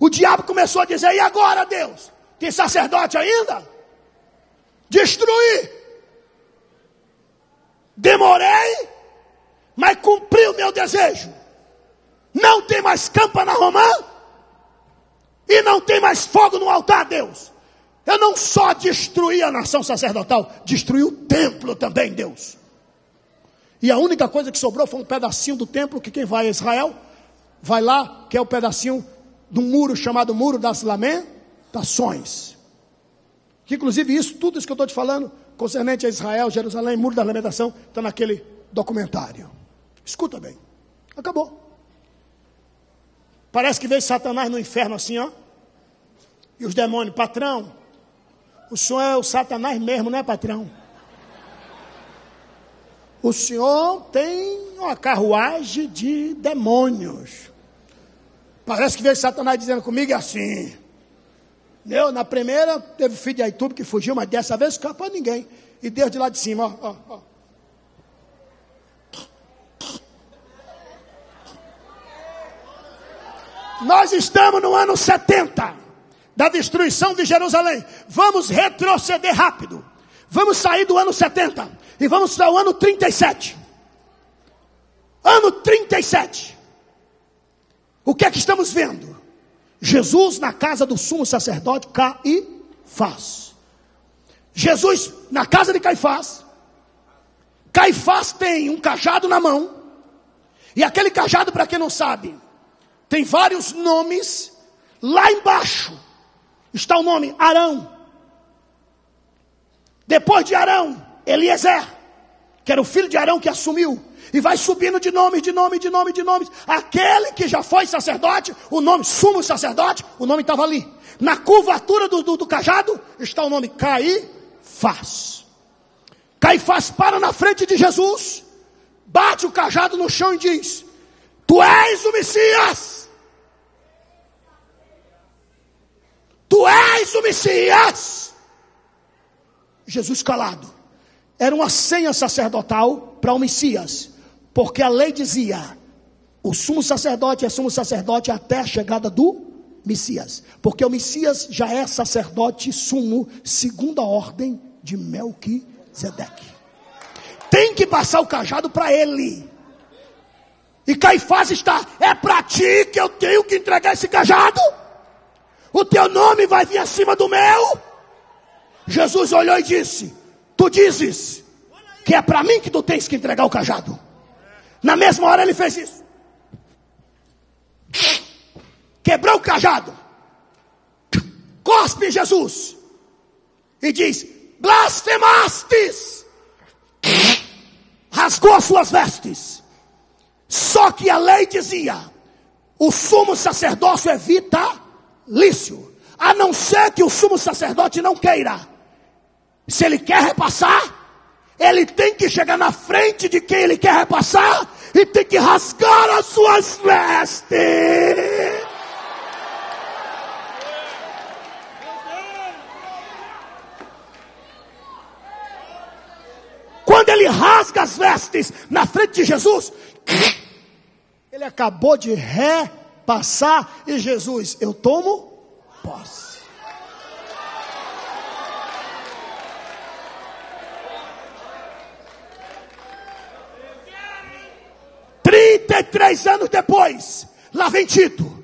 O diabo começou a dizer: e agora, Deus? Tem sacerdote ainda? Destruí. Demorei, mas cumpri o meu desejo. Não tem mais campana romã e não tem mais fogo no altar, Deus. Eu não só destruí a nação sacerdotal, destruí o templo também, Deus. E a única coisa que sobrou foi um pedacinho do templo, que quem vai a Israel, vai lá, que é o pedacinho de um muro chamado Muro das Lamentações. Que inclusive tudo isso que eu estou te falando, concernente a Israel, Jerusalém, Muro da Lamentação, está naquele documentário. Escuta bem. Acabou. Parece que veio Satanás no inferno assim, ó. E os demônios, patrão, o senhor é o Satanás mesmo, né, patrão? O senhor tem uma carruagem de demônios. Parece que veio Satanás dizendo comigo assim. Na primeira teve filho de Aitube que fugiu, mas dessa vez não escapou ninguém. E Deus de lá de cima, ó. Nós estamos no ano 70 da destruição de Jerusalém. Vamos retroceder rápido. Vamos sair do ano 70 e vamos para o ano 37. Ano 37. O que é que estamos vendo? Jesus na casa do sumo sacerdote Caifás. Jesus na casa de Caifás. Caifás tem um cajado na mão. E aquele cajado, para quem não sabe, tem vários nomes. Lá embaixo está o nome Arão. Depois de Arão, Eliezer, que era o filho de Arão que assumiu. E vai subindo de nome. Aquele que já foi sacerdote, o nome sumo sacerdote, o nome estava ali. Na curvatura do cajado está o nome Caifás. Caifás para na frente de Jesus, bate o cajado no chão e diz: Tu és o Messias. Tu és o Messias. Jesus calado. Era uma senha sacerdotal para o Messias. Porque a lei dizia: o sumo sacerdote é sumo sacerdote até a chegada do Messias. Porque o Messias já é sacerdote sumo, segundo a ordem de Melquisedeque. Tem que passar o cajado para ele. E Caifás está: é para ti que eu tenho que entregar esse cajado? O teu nome vai vir acima do meu? Jesus olhou e disse: tu dizes que é para mim que tu tens que entregar o cajado. Na mesma hora ele fez isso. Quebrou o cajado. Cospe Jesus. E diz: blasfemastes. Rasgou as suas vestes. Só que a lei dizia: o sumo sacerdócio é vitalício. A não ser que o sumo sacerdote não queira. Se ele quer repassar, ele tem que chegar na frente de quem ele quer repassar e tem que rasgar as suas vestes. Quando ele rasga as vestes na frente de Jesus, ele acabou de repassar e Jesus: eu tomo posse. 33 anos depois, lá vem Tito.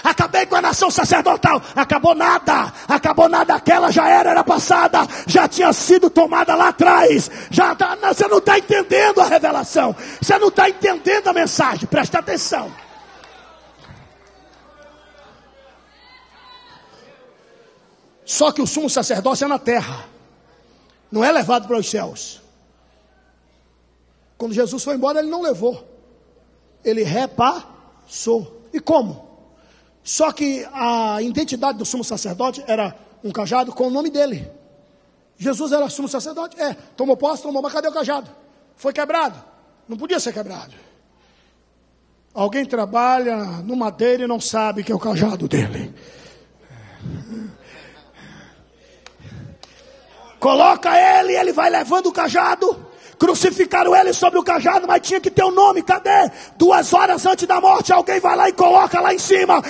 Acabei com a nação sacerdotal. Acabou nada, aquela já era passada, já tinha sido tomada lá atrás. Você não está entendendo a revelação, você não está entendendo a mensagem, presta atenção. Só que o sumo sacerdócio é na terra, não é levado para os céus. Quando Jesus foi embora, ele não levou, ele repassou. E como? Só que a identidade do sumo sacerdote era um cajado com o nome dele. Jesus era sumo sacerdote? Tomou posse, mas cadê o cajado? Foi quebrado, não podia ser quebrado. Alguém trabalha no madeira e não sabe que é o cajado dele. Coloca ele vai levando o cajado. Crucificaram ele sobre o cajado, mas tinha que ter um nome. Cadê? 2 horas antes da morte, alguém vai lá e coloca lá em cima: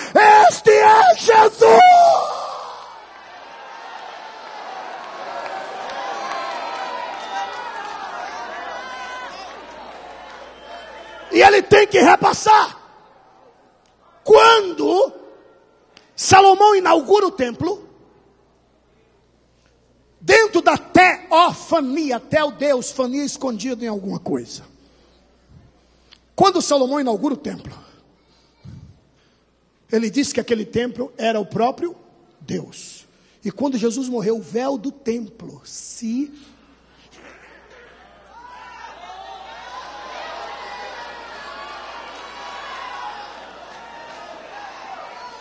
este é Jesus. E ele tem que repassar. Quando Salomão inaugura o templo, dentro da teofania, Deus, fania escondido em alguma coisa. Quando Salomão inaugura o templo, ele disse que aquele templo era o próprio Deus. E quando Jesus morreu, o véu do templo se...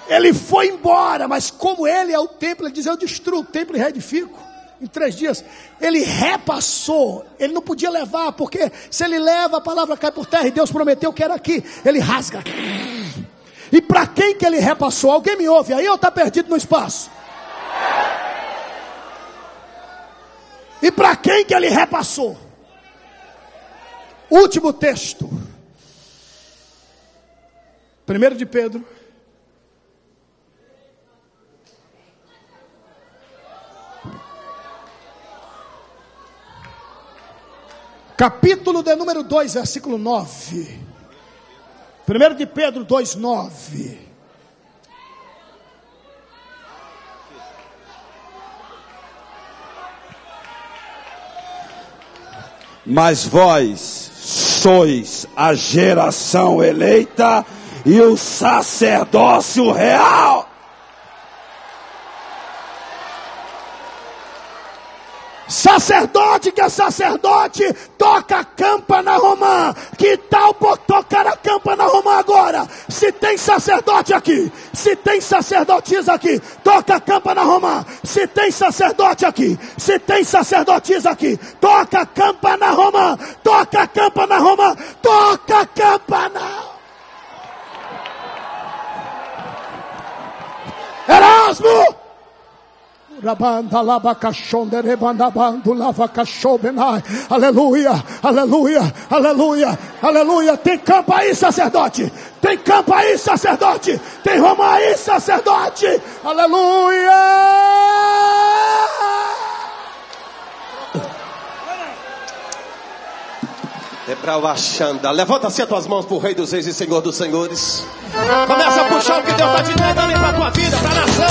Ele foi embora, mas como ele é o templo, ele diz, eu destruo o templo e reedifico em 3 dias. Ele repassou, ele não podia levar, porque se ele leva, a palavra cai por terra, e Deus prometeu que era aqui. Ele rasga. E para quem que ele repassou? Alguém me ouve aí ou está perdido no espaço? E para quem que ele repassou? Último texto. 1 de Pedro. Capítulo de número 2, versículo 9. 1 de Pedro 2, 9. Mas vós sois a geração eleita e o sacerdócio real. Sacerdote que é sacerdote, toca a campana romã. Que tal tocar a campana romã agora? Se tem sacerdote aqui, se tem sacerdotisa aqui, toca a campana romã. Se tem sacerdote aqui, se tem sacerdotisa aqui, toca a campana romã. Toca a campana romã. Toca a campana. Erasmo! Aleluia, aleluia, aleluia, aleluia. Tem campo aí, sacerdote. Tem campo aí, sacerdote. Tem Roma aí, sacerdote. Aleluia. Levanta assim as tuas mãos para o Rei dos Reis e Senhor dos Senhores. Começa a puxar o que Deus está te dando para a tua vida, para a nação.